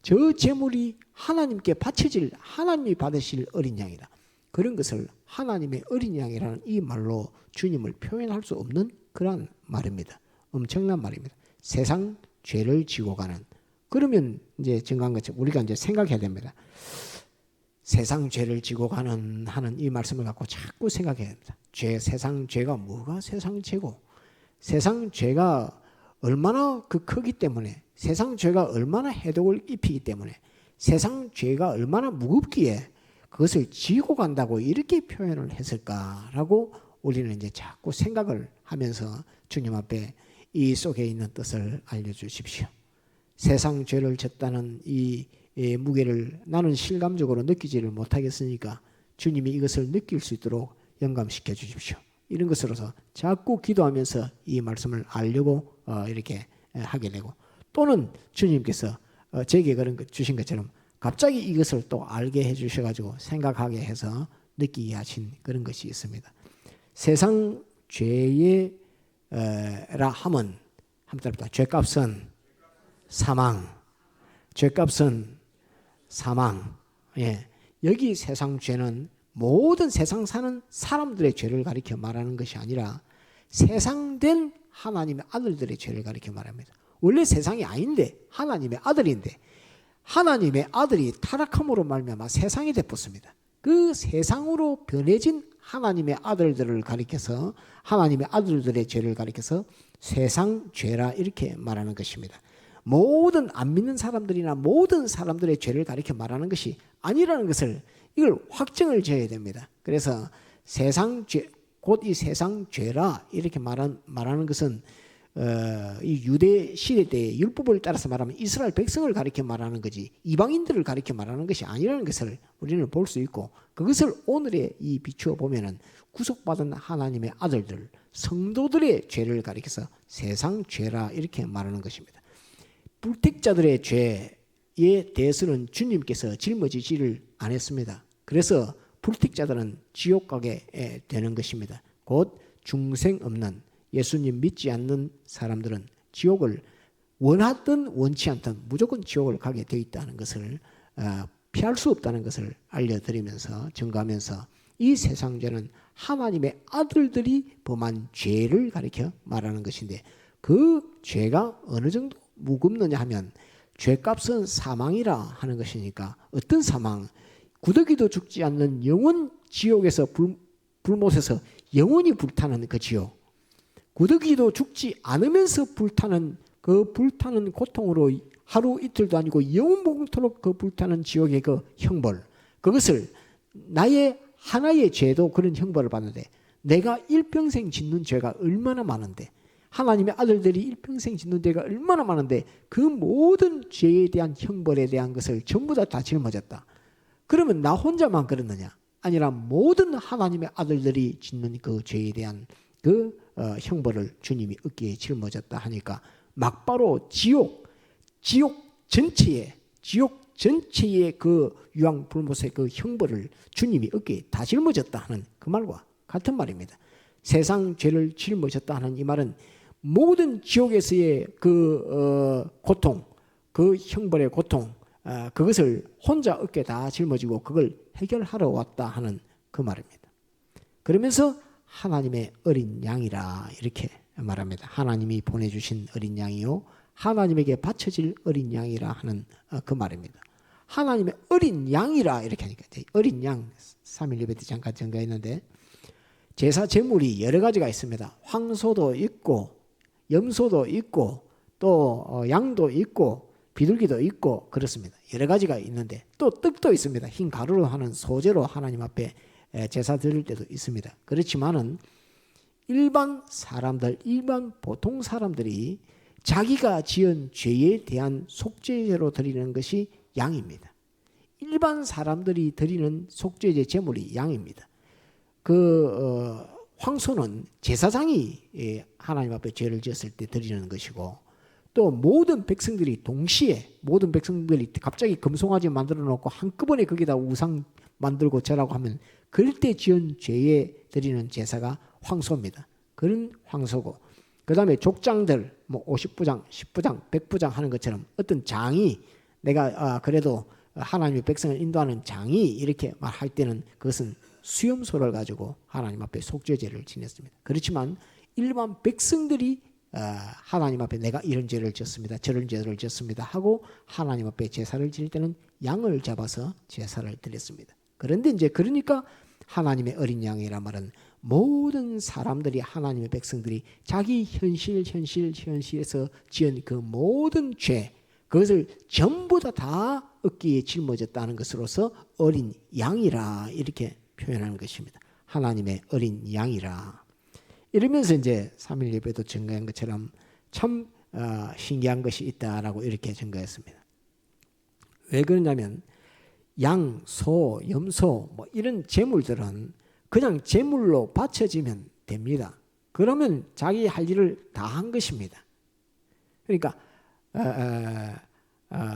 저 제물이 하나님께 바쳐질 하나님이 받으실 어린 양이다. 그런 것을 하나님의 어린 양이라는 이 말로 주님을 표현할 수 없는 그런 말입니다. 엄청난 말입니다. 세상 죄를 지고 가는 그러면 이제 증거한 것처럼 우리가 이제 생각해야 됩니다. 세상 죄를 지고 가는 하는 이 말씀을 갖고 자꾸 생각해야 됩니다. 세상 죄가 뭐가 세상 죄고, 세상 죄가 얼마나 크기 때문에, 세상 죄가 얼마나 해독을 입히기 때문에, 세상 죄가 얼마나 무겁기에 그것을 지고 간다고 이렇게 표현을 했을까라고 우리는 이제 자꾸 생각을 하면서 주님 앞에 이 속에 있는 뜻을 알려주십시오. 세상 죄를 졌다는 이 무게를 나는 실감적으로 느끼지를 못하겠으니까 주님이 이것을 느낄 수 있도록 영감시켜 주십시오. 이런 것으로서 자꾸 기도하면서 이 말씀을 알려고 이렇게 하게 되고, 또는 주님께서 제게 그런 것 주신 것처럼 갑자기 이것을 또 알게 해주셔가지고 생각하게 해서 느끼게 하신 그런 것이 있습니다. 세상 죄의 라 함은 한번 따라합니다. 죄값은 사망. 죄값은 사망. 예. 여기 세상 죄는 모든 세상 사는 사람들의 죄를 가리켜 말하는 것이 아니라 세상된 하나님의 아들들의 죄를 가리켜 말합니다. 원래 세상이 아닌데 하나님의 아들인데 하나님의 아들이 타락함으로 말미암아 세상이 되었습니다. 그 세상으로 변해진 하나님의 아들들을 가리켜서 하나님의 아들들의 죄를 가리켜서 세상 죄라 이렇게 말하는 것입니다. 모든 안 믿는 사람들이나 모든 사람들의 죄를 가리켜 말하는 것이 아니라는 것을 이걸 확정을 지어야 됩니다. 그래서 세상 죄, 곧 이 세상 죄라 이렇게 말하는 것은 이 유대 시대 때 율법을 따라서 말하면 이스라엘 백성을 가리켜 말하는 거지 이방인들을 가리켜 말하는 것이 아니라는 것을 우리는 볼 수 있고, 그것을 오늘에 이 비추어 보면은 구속받은 하나님의 아들들 성도들의 죄를 가리켜서 세상 죄라 이렇게 말하는 것입니다. 불택자들의 죄에 대해서는 주님께서 짊어지지를 안 했습니다. 그래서 불택자들은 지옥 가게 되는 것입니다. 곧 중생 없는 예수님 믿지 않는 사람들은 지옥을 원하든 원치 않든 무조건 지옥을 가게 되어 있다는 것을 피할 수 없다는 것을 알려드리면서 증거하면서 이 세상 죄는 하나님의 아들들이 범한 죄를 가리켜 말하는 것인데, 그 죄가 어느 정도 무겁느냐 하면 죄값은 사망이라 하는 것이니까, 어떤 사망? 구더기도 죽지 않는 영원 지옥에서 불못에서 영원히 불타는 그 지옥, 구더기도 죽지 않으면서 불타는 그 불타는 고통으로 하루 이틀도 아니고 영원토록 그 불타는 지옥의 그 형벌, 그것을 나의 하나의 죄도 그런 형벌을 받는데 내가 일평생 짓는 죄가 얼마나 많은데, 하나님의 아들들이 일평생 짓는 죄가 얼마나 많은데 그 모든 죄에 대한 형벌에 대한 것을 전부 다 짊어졌다. 그러면 나 혼자만 그렇느냐? 아니라 모든 하나님의 아들들이 짓는 그 죄에 대한 그 형벌을 주님이 어깨에 짊어졌다 하니까 막바로 지옥 전체의 그 유황 불못의 그 형벌을 주님이 어깨에 다 짊어졌다 하는 그 말과 같은 말입니다. 세상 죄를 짊어졌다 하는 이 말은 모든 지옥에서의 그 고통, 그 형벌의 고통, 그것을 혼자 어깨에 다 짊어지고 그걸 해결하러 왔다 하는 그 말입니다. 그러면서 하나님의 어린 양이라 이렇게 말합니다. 하나님이 보내주신 어린 양이요 하나님에게 바쳐질 어린 양이라 하는 그 말입니다. 하나님의 어린 양이라 이렇게 하니까 어린 양 3일 예배 때 잠깐 증거했는데, 제사 제물이 여러 가지가 있습니다. 황소도 있고 염소도 있고 또 양도 있고 비둘기도 있고 그렇습니다. 여러 가지가 있는데 또 떡도 있습니다. 흰 가루로 하는 소재로 하나님 앞에 제사 드릴 때도 있습니다. 그렇지만은 일반 사람들, 일반 보통 사람들이 자기가 지은 죄에 대한 속죄제로 드리는 것이 양입니다. 일반 사람들이 드리는 속죄제 제물이 양입니다. 황소는 제사장이 하나님 앞에 죄를 지었을 때 드리는 것이고, 또 모든 백성들이 동시에 모든 백성들이 갑자기 금송아지 만들어 놓고 한꺼번에 거기다 우상 만들고 절하고 하면 그럴 때 지은 죄에 드리는 제사가 황소입니다. 그런 황소고, 그 다음에 족장들 뭐 50부장, 10부장, 100부장 하는 것처럼 어떤 장이 내가 그래도 하나님의 백성을 인도하는 장이 이렇게 말할 때는 그것은 수염소를 가지고 하나님 앞에 속죄제를 지냈습니다. 그렇지만 일반 백성들이 하나님 앞에 내가 이런 죄를 지었습니다. 저런 죄를 지었습니다 하고 하나님 앞에 제사를 지낼 때는 양을 잡아서 제사를 드렸습니다. 그런데 이제 그러니까 하나님의 어린 양이란 말은 모든 사람들이, 하나님의 백성들이 자기 현실에서 지은 그 모든 죄, 그것을 전부 다 어깨에 짊어졌다는 것으로서 어린 양이라 이렇게 표현하는 것입니다. 하나님의 어린 양이라. 이러면서 이제 3일 예배도 증거한 것처럼 참 신기한 것이 있다라고 이렇게 증거했습니다. 왜 그러냐면 양, 소, 염소 뭐 이런 제물들은 그냥 제물로 바쳐지면 됩니다. 그러면 자기 할 일을 다 한 것입니다. 그러니까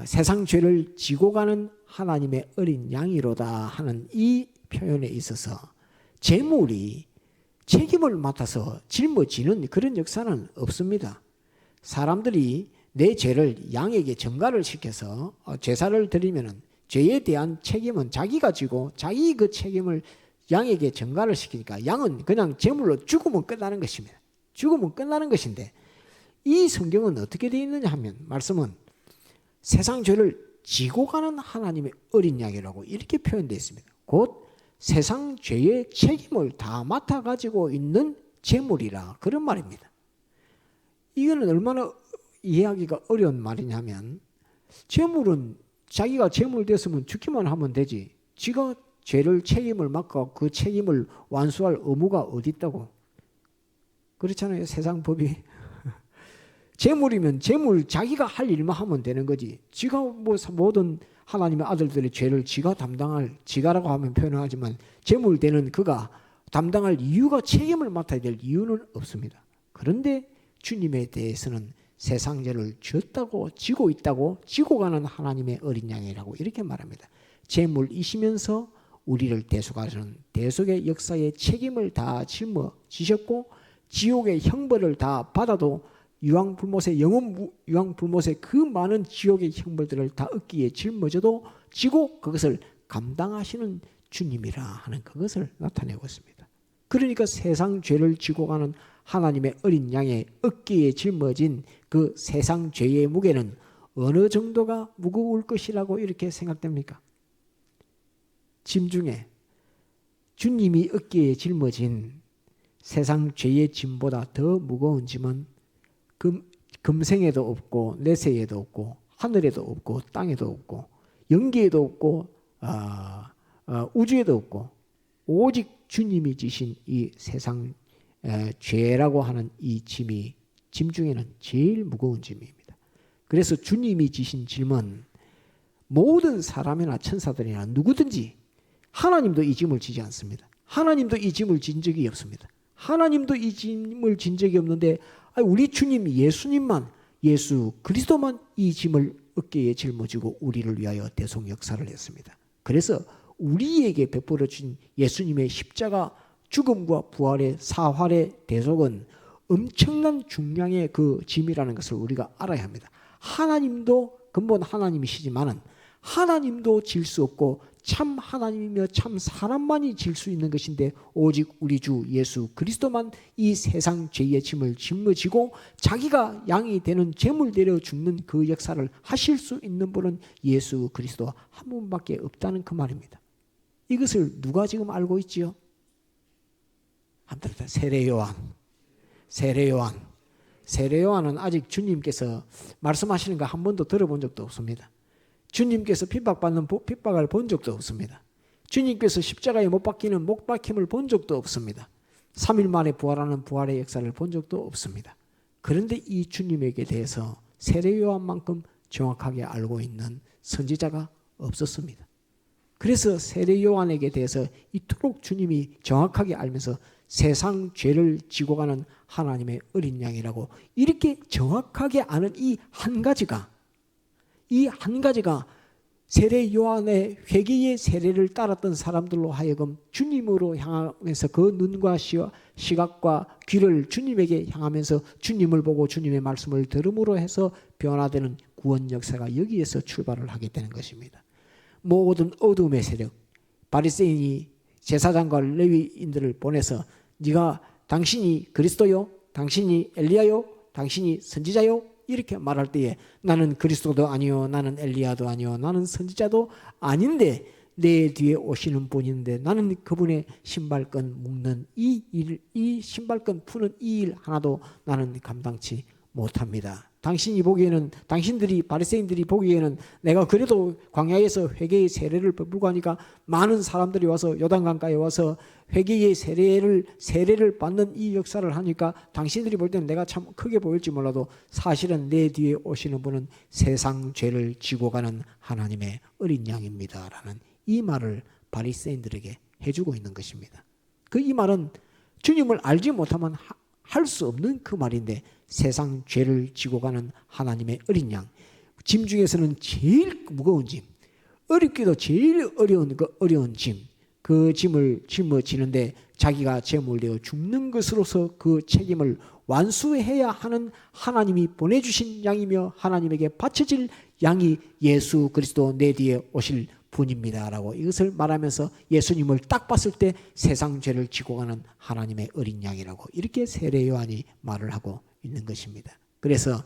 세상 죄를 지고 가는 하나님의 어린 양이로다 하는 이 표현에 있어서 제물이 책임을 맡아서 짊어지는 그런 역사는 없습니다. 사람들이 내 죄를 양에게 전가를 시켜서 제사를 드리면은 죄에 대한 책임은 자기가 지고 자기 그 책임을 양에게 전가를 시키니까 양은 그냥 제물로 죽으면 끝나는 것입니다. 죽으면 끝나는 것인데 이 성경은 어떻게 되어 있느냐 하면 말씀은 세상 죄를 지고 가는 하나님의 어린 양이라고 이렇게 표현되어 있습니다. 곧 세상 죄의 책임을 다 맡아가지고 있는 제물이라 그런 말입니다. 이거는 얼마나 이해하기가 어려운 말이냐면 제물은 자기가 제물 됐으면 죽기만 하면 되지 지가 죄를 책임을 맡고 그 책임을 완수할 의무가 어디 있다고. 그렇잖아요. 세상 법이. 제물이면 제물 자기가 할 일만 하면 되는 거지. 지가 뭐 모든 하나님의 아들들의 죄를 지가 담당할, 지가라고 하면 표현하지만 제물 되는 그가 담당할 이유가, 책임을 맡아야 될 이유는 없습니다. 그런데 주님에 대해서는 세상 죄를 졌다고, 지고 있다고, 지고 가는 하나님의 어린 양이라고 이렇게 말합니다. 제물이시면서 우리를 대속하시는 대속의 역사의 책임을 다 짊어지셨고 지옥의 형벌을 다 받아도 유황불못의 영원 유황불못의 그 많은 지옥의 형벌들을 다 어깨에 짊어져도 지고 그것을 감당하시는 주님이라 하는 그것을 나타내고 있습니다. 그러니까 세상 죄를 지고 가는 하나님의 어린 양의 어깨에 짊어진 그 세상 죄의 무게는 어느 정도가 무거울 것이라고 이렇게 생각됩니까? 짐 중에 주님이 어깨에 짊어진 세상 죄의 짐보다 더 무거운 짐은 금생에도 없고 내세에도 없고 하늘에도 없고 땅에도 없고 영계에도 없고 우주에도 없고 오직 주님이 지신 이 세상 죄라고 하는 이 짐이 짐 중에는 제일 무거운 짐입니다. 그래서 주님이 지신 짐은 모든 사람이나 천사들이나 누구든지 하나님도 이 짐을 지지 않습니다. 하나님도 이 짐을 진 적이 없습니다. 하나님도 이 짐을 진 적이 없는데 우리 주님 예수님만, 예수 그리스도만 이 짐을 어깨에 짊어지고 우리를 위하여 대속 역사를 했습니다. 그래서 우리에게 베풀어 주신 예수님의 십자가 죽음과 부활의 사활의 대속은 엄청난 중량의 그 짐이라는 것을 우리가 알아야 합니다. 하나님도 근본 하나님이시지만은 하나님도 질 수 없고 참 하나님이며 참 사람만이 질 수 있는 것인데 오직 우리 주 예수 그리스도만 이 세상 죄의 짐을 짊어지고 자기가 양이 되는 제물 되려 죽는 그 역사를 하실 수 있는 분은 예수 그리스도 한 분밖에 없다는 그 말입니다. 이것을 누가 지금 알고 있지요? 한번 세례 요한은 아직 주님께서 말씀하시는 거 한 번도 들어본 적도 없습니다. 주님께서 핍박을 본 적도 없습니다. 주님께서 십자가에 못 박히는 못 박힘을 본 적도 없습니다. 3일 만에 부활하는 부활의 역사를 본 적도 없습니다. 그런데 이 주님에게 대해서 세례 요한만큼 정확하게 알고 있는 선지자가 없었습니다. 그래서 세례 요한에게 대해서 이토록 주님이 정확하게 알면서 세상 죄를 지고 가는 하나님의 어린 양이라고 이렇게 정확하게 아는 이 한 가지가 세례 요한의 회개의 세례를 따랐던 사람들로 하여금 주님으로 향하면서 그 눈과 시각과 귀를 주님에게 향하면서 주님을 보고 주님의 말씀을 들음으로 해서 변화되는 구원 역사가 여기에서 출발을 하게 되는 것입니다. 모든 어둠의 세력, 바리새인이 제사장과 레위인들을 보내서 당신이 그리스도요? 당신이 엘리야요? 당신이 선지자요? 이렇게 말할 때에 나는 그리스도도 아니요, 나는 엘리야도 아니요, 나는 선지자도 아닌데 내 뒤에 오시는 분인데 나는 그분의 신발끈 묶는 이 신발끈 푸는 이 일 하나도 나는 감당치 못합니다. 당신이 보기에는, 당신들이 바리새인들이 보기에는 내가 그래도 광야에서 회개의 세례를 베풀고 하니까 많은 사람들이 와서 요단강가에 와서 회개의 세례를 받는 이 역사를 하니까 당신들이 볼 때는 내가 참 크게 보일지 몰라도 사실은 내 뒤에 오시는 분은 세상 죄를 지고 가는 하나님의 어린 양입니다 라는 이 말을 바리새인들에게 해주고 있는 것입니다. 이 말은 주님을 알지 못하면 할 수 없는 그 말인데, 세상 죄를 지고 가는 하나님의 어린 양, 짐 중에서는 제일 무거운 짐, 어렵기도 제일 어려운 짐, 그 짐을 짊어지는데 자기가 제물되어 죽는 것으로서 그 책임을 완수해야 하는 하나님이 보내주신 양이며 하나님에게 바쳐질 양이 예수 그리스도 내 뒤에 오실 분입니다 라고 이것을 말하면서 예수님을 딱 봤을 때 세상 죄를 지고 가는 하나님의 어린 양이라고 이렇게 세례 요한이 말을 하고 있는 것입니다. 그래서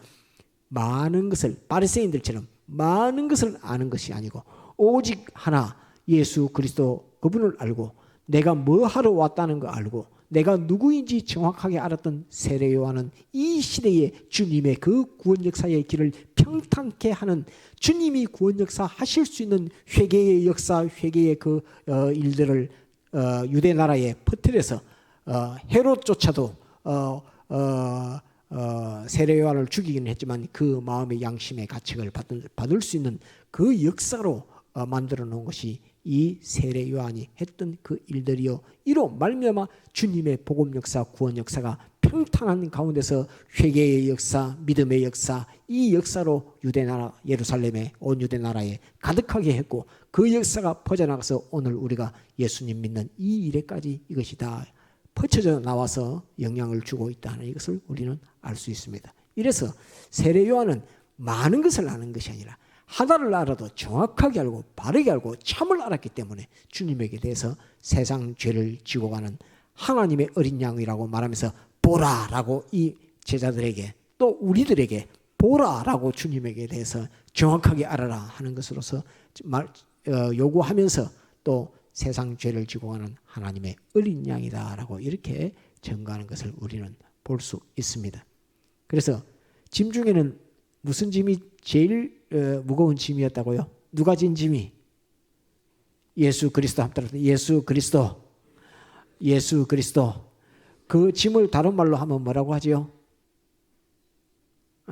많은 것을, 바리새인들처럼 많은 것을 아는 것이 아니고 오직 하나, 예수 그리스도 그분을 알고 내가 뭐 하러 왔다는 거 알고 내가 누구인지 정확하게 알았던 세례 요한은 이 시대에 주님의 그 구원 역사의 길을 평탄케 하는, 주님이 구원 역사 하실 수 있는 회개의 역사, 회개의 그 일들을 유대 나라에 퍼뜨려서 헤롯조차도 세례 요한을 죽이긴 했지만 그 마음의 양심의 가책을 받을 수 있는 그 역사로 만들어 놓은 것이 이 세례 요한이 했던 그 일들이요, 이로 말미암아 주님의 복음 역사, 구원 역사가 평탄한 가운데서 회개의 역사, 믿음의 역사, 이 역사로 유대 나라, 예루살렘에, 온 유대 나라에 가득하게 했고, 그 역사가 퍼져나가서 오늘 우리가 예수님 믿는 이 일에까지 이것이 다 퍼쳐져 나와서 영향을 주고 있다는 이것을 우리는 알 수 있습니다. 이래서 세례 요한은 많은 것을 아는 것이 아니라 하나를 알아도 정확하게 알고 바르게 알고 참을 알았기 때문에 주님에게 대해서 세상 죄를 지고 가는 하나님의 어린 양이라고 말하면서 보라라고 이 제자들에게, 또 우리들에게 보라라고 주님에게 대해서 정확하게 알아라 하는 것으로서 요구하면서 또 세상 죄를 지고 가는 하나님의 어린 양이다라고 이렇게 증거하는 것을 우리는 볼 수 있습니다. 그래서 짐 중에는 무슨 짐이 제일 무거운 짐이었다고요? 누가 진 짐이? 예수 그리스도. 합달아서 예수 그리스도. 그 짐을 다른 말로 하면 뭐라고 하지요?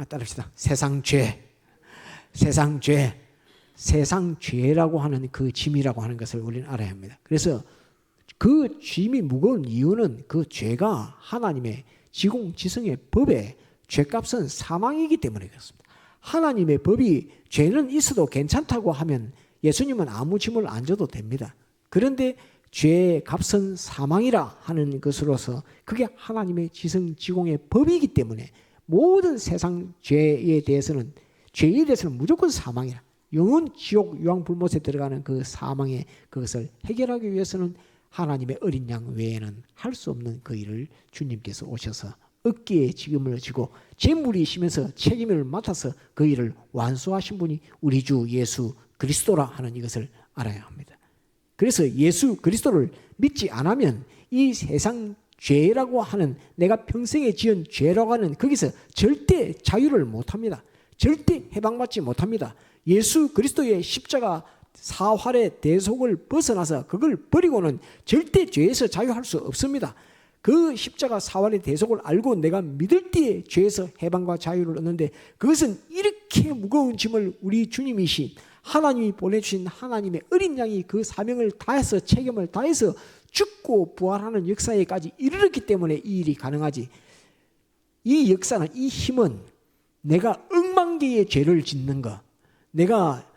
따릅시다. 세상 죄라고 하는 그 짐이라고 하는 것을 우리는 알아야 합니다. 그래서 그 짐이 무거운 이유는 그 죄가 하나님의 지공지성의 법에 죄값은 사망이기 때문에 그렇습니다. 하나님의 법이 죄는 있어도 괜찮다고 하면 예수님은 아무 짐을 안 져도 됩니다. 그런데 죄의 값은 사망이라 하는 것으로서 그게 하나님의 지성지공의 법이기 때문에 모든 세상 죄에 대해서는 무조건 사망이라, 영원 지옥 유황불못에 들어가는 그 사망의 그것을 해결하기 위해서는 하나님의 어린 양 외에는 할 수 없는 그 일을 주님께서 오셔서 어깨에 지금을 지고 제물이시면서 책임을 맡아서 그 일을 완수하신 분이 우리 주 예수 그리스도라 하는 이것을 알아야 합니다. 그래서 예수 그리스도를 믿지 않으면 이 세상 죄라고 하는, 내가 평생에 지은 죄라고 하는 거기서 절대 자유를 못합니다. 절대 해방받지 못합니다. 예수 그리스도의 십자가 사활의 대속을 벗어나서 그걸 버리고는 절대 죄에서 자유할 수 없습니다. 그 십자가 사활의 대속을 알고 내가 믿을 때에 죄에서 해방과 자유를 얻는데, 그것은 이렇게 무거운 짐을 우리 주님이신 하나님이 보내주신 하나님의 어린 양이 그 사명을 다해서, 책임을 다해서 죽고 부활하는 역사에까지 이르렀기 때문에 이 일이 가능하지. 이 역사는, 이 힘은 내가 억만 개의 죄를 짓는 것, 내가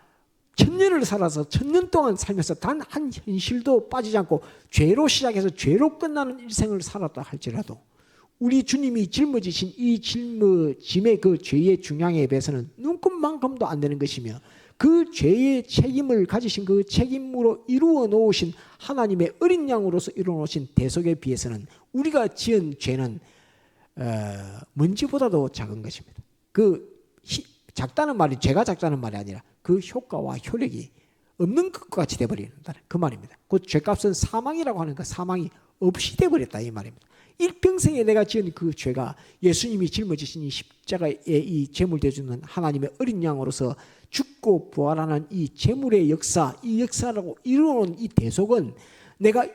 1000년을 살아서 1000년 동안 살면서 단 한 현실도 빠지지 않고 죄로 시작해서 죄로 끝나는 일생을 살았다 할지라도 우리 주님이 짊어지신 이 짐의 그 죄의 중량에 비해서는 눈곱만큼도 안 되는 것이며, 그 죄의 책임을 가지신 그 책임으로 이루어 놓으신 하나님의 어린 양으로서 이루어 놓으신 대속에 비해서는 우리가 지은 죄는 먼지보다도 작은 것입니다. 작다는 말이 죄가 작다는 말이 아니라 그 효과와 효력이 없는 것과 같이 되어버린다는 그 말입니다. 그 죄값은 사망이라고 하는 그 사망이 없이 되어버렸다 이 말입니다. 일평생에 내가 지은 그 죄가 예수님이 짊어지신 이 십자가의 이 제물되어주는 하나님의 어린 양으로서 죽고 부활하는 이 제물의 역사, 이 역사라고 이루어놓은 이 대속은 내가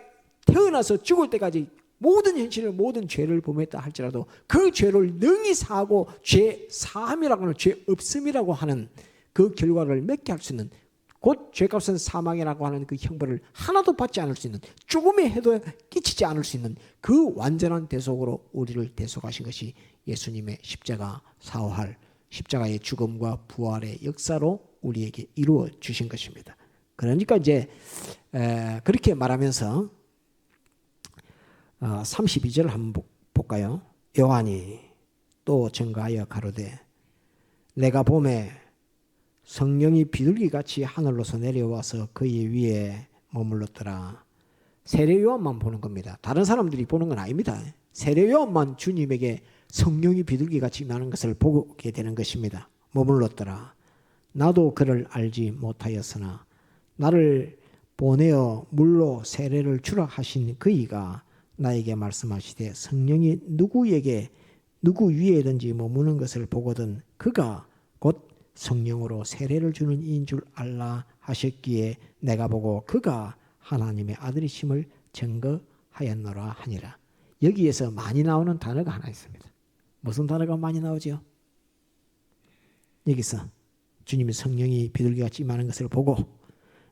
태어나서 죽을 때까지 모든 현실을 모든 죄를 범했다 할지라도 그 죄를 능히 사하고 죄 사함이라고 하는 죄 없음이라고 하는 그 결과를 맺게 할 수 있는 곧 죄값은 사망이라고 하는 그 형벌을 하나도 받지 않을 수 있는 조금의 해도 끼치지 않을 수 있는 그 완전한 대속으로 우리를 대속하신 것이 예수님의 십자가 사후할 십자가의 죽음과 부활의 역사로 우리에게 이루어 주신 것입니다. 그러니까 이제 그렇게 말하면서 32절을 한번 볼까요? 요한이 또 증거하여 가로되 내가 보매 성령이 비둘기같이 하늘로서 내려와서 그의 위에 머물렀더라. 세례 요한만 보는 겁니다. 다른 사람들이 보는 건 아닙니다. 세례 요한만 주님에게 성령이 비둘기같이 임하는 것을 보게 되는 것입니다. 머물렀더라. 나도 그를 알지 못하였으나 나를 보내어 물로 세례를 주라 하신 그이가 나에게 말씀하시되 성령이 누구 위에든지 머무는 것을 보거든 그가 곧 성령으로 세례를 주는 이인 줄 알라 하셨기에 내가 보고 그가 하나님의 아들이심을 증거하였노라 하니라. 여기에서 많이 나오는 단어가 하나 있습니다. 무슨 단어가 많이 나오죠? 여기서 주님이 성령이 비둘기같이 임하는 것을 보고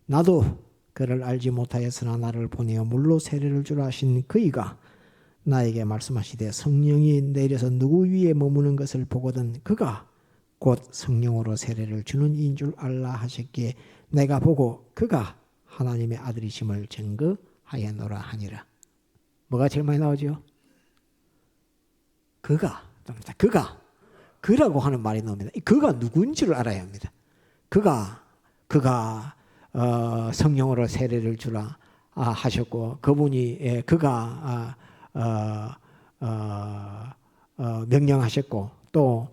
나도 그를 알지 못하였으나 나를 보내어 물로 세례를 주라 하신 그이가 나에게 말씀하시되 성령이 내려서 누구 위에 머무는 것을 보거든 그가 곧 성령으로 세례를 주는 이인 줄 알라 하셨기에 내가 보고 그가 하나님의 아들이심을 증거하였노라 하니라. 뭐가 제일 많이 나오죠? 그라고 하는 말이 나옵니다. 그가 누군지를 알아야 합니다. 그가 성령으로 세례를 주라 하셨고 그분이 그가 명령하셨고 또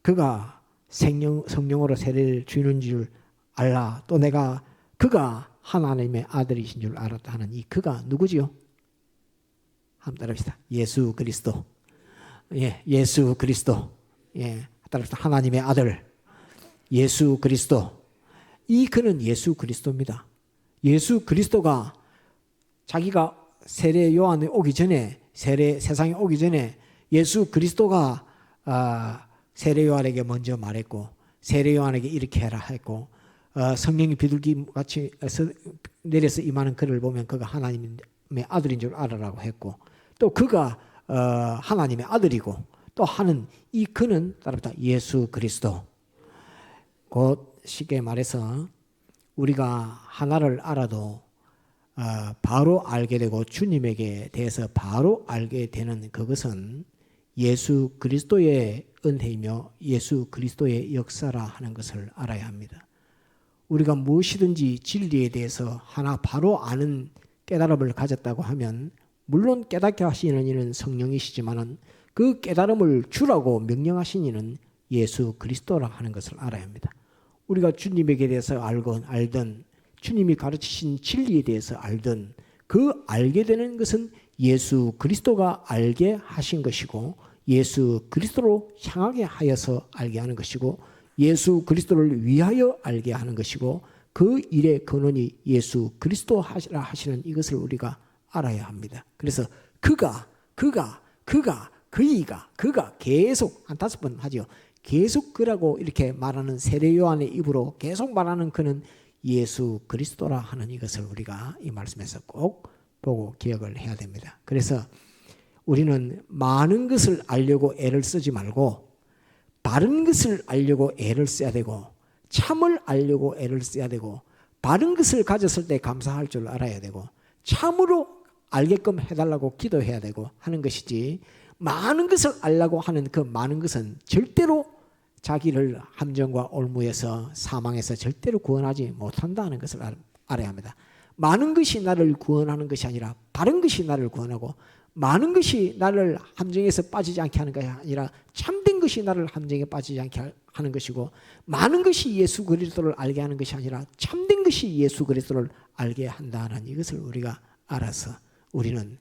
그가 성령으로 세례를 주는 줄 알라. 또 내가 그가 하나님의 아들이신 줄 알았다 하는 이 그가 누구지요? 한번 따라합시다. 예수 그리스도. 예, 예수 그리스도. 예, 따라합시다. 하나님의 아들. 예수 그리스도. 이 그는 예수 그리스도입니다. 예수 그리스도가 자기가 세례 요한에 오기 전에 세상에 오기 전에 예수 그리스도가 세례 요한에게 먼저 말했고 세례 요한에게 이렇게 해라 했고 성령이 비둘기같이 내려서 임하는 그를 보면 그가 하나님의 아들인 줄 알아라고 했고 또 그가 하나님의 아들이고 또 하는 이 그는 따라붙어 예수 그리스도. 곧 쉽게 말해서 우리가 하나를 알아도 바로 알게 되고 주님에게 대해서 바로 알게 되는 그것은 예수 그리스도의 은혜이며 예수 그리스도의 역사라 하는 것을 알아야 합니다. 우리가 무엇이든지 진리에 대해서 하나 바로 아는 깨달음을 가졌다고 하면 물론 깨닫게 하시는 이는 성령이시지만 그 깨달음을 주라고 명령하신 이는 예수 그리스도라 하는 것을 알아야 합니다. 우리가 주님에게 대해서 알든 주님이 가르치신 진리에 대해서 알든 그 알게 되는 것은 예수 그리스도가 알게 하신 것이고 예수 그리스도로 향하게 하여서 알게 하는 것이고 예수 그리스도를 위하여 알게 하는 것이고 그 일의 근원이 예수 그리스도 하시는 이것을 우리가 알아야 합니다. 그래서 그가 계속 한 5번 하죠. 계속 그라고 이렇게 말하는 세례 요한의 입으로 계속 말하는 그는 예수 그리스도라 하는 이것을 우리가 이 말씀에서 꼭 보고 기억을 해야 됩니다. 그래서 우리는 많은 것을 알려고 애를 쓰지 말고 바른 것을 알려고 애를 써야 되고 참을 알려고 애를 써야 되고 바른 것을 가졌을 때 감사할 줄 알아야 되고 참으로 알게끔 해달라고 기도해야 되고 하는 것이지 많은 것을 알려고 하는 그 많은 것은 절대로 자기를 함정과 올무에서 사망에서 절대로 구원하지 못한다는 것을 알아야 합니다. 많은 것이 나를 구원하는 것이 아니라 바른 것이 나를 구원하고 많은 것이 나를 함정에서 빠지지 않게 하는 것이 아니라 참된 것이 나를 함정에 빠지지 않게 하는 것이고, 많은 것이 예수 그리스도를 알게 하는 것이 아니라 참된 것이 예수 그리스도를 알게 한다는 이것을 우리가 알아서, 우리는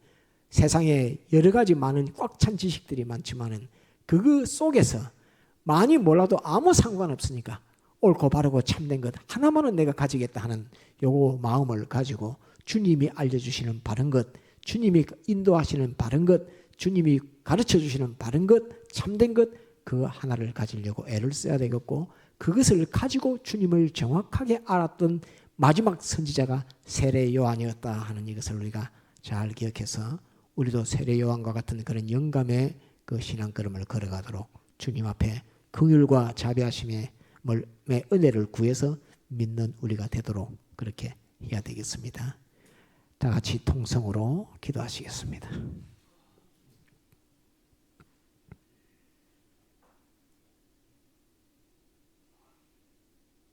세상에 여러 가지 많은 꽉 찬 지식들이 많지만은 그 속에서 많이 몰라도 아무 상관없으니까 옳고 바르고 참된 것 하나만은 내가 가지겠다 하는 요 마음을 가지고 주님이 알려주시는 바른 것, 주님이 인도하시는 바른 것, 주님이 가르쳐 주시는 바른 것, 참된 것, 그 하나를 가지려고 애를 써야 되겠고, 그것을 가지고 주님을 정확하게 알았던 마지막 선지자가 세례 요한이었다 하는 이것을 우리가 잘 기억해서 우리도 세례 요한과 같은 그런 영감의 그 신앙걸음을 걸어가도록 주님 앞에 긍휼과 자비하심의 은혜를 구해서 믿는 우리가 되도록 그렇게 해야 되겠습니다. 다 같이 통성으로 기도하시겠습니다.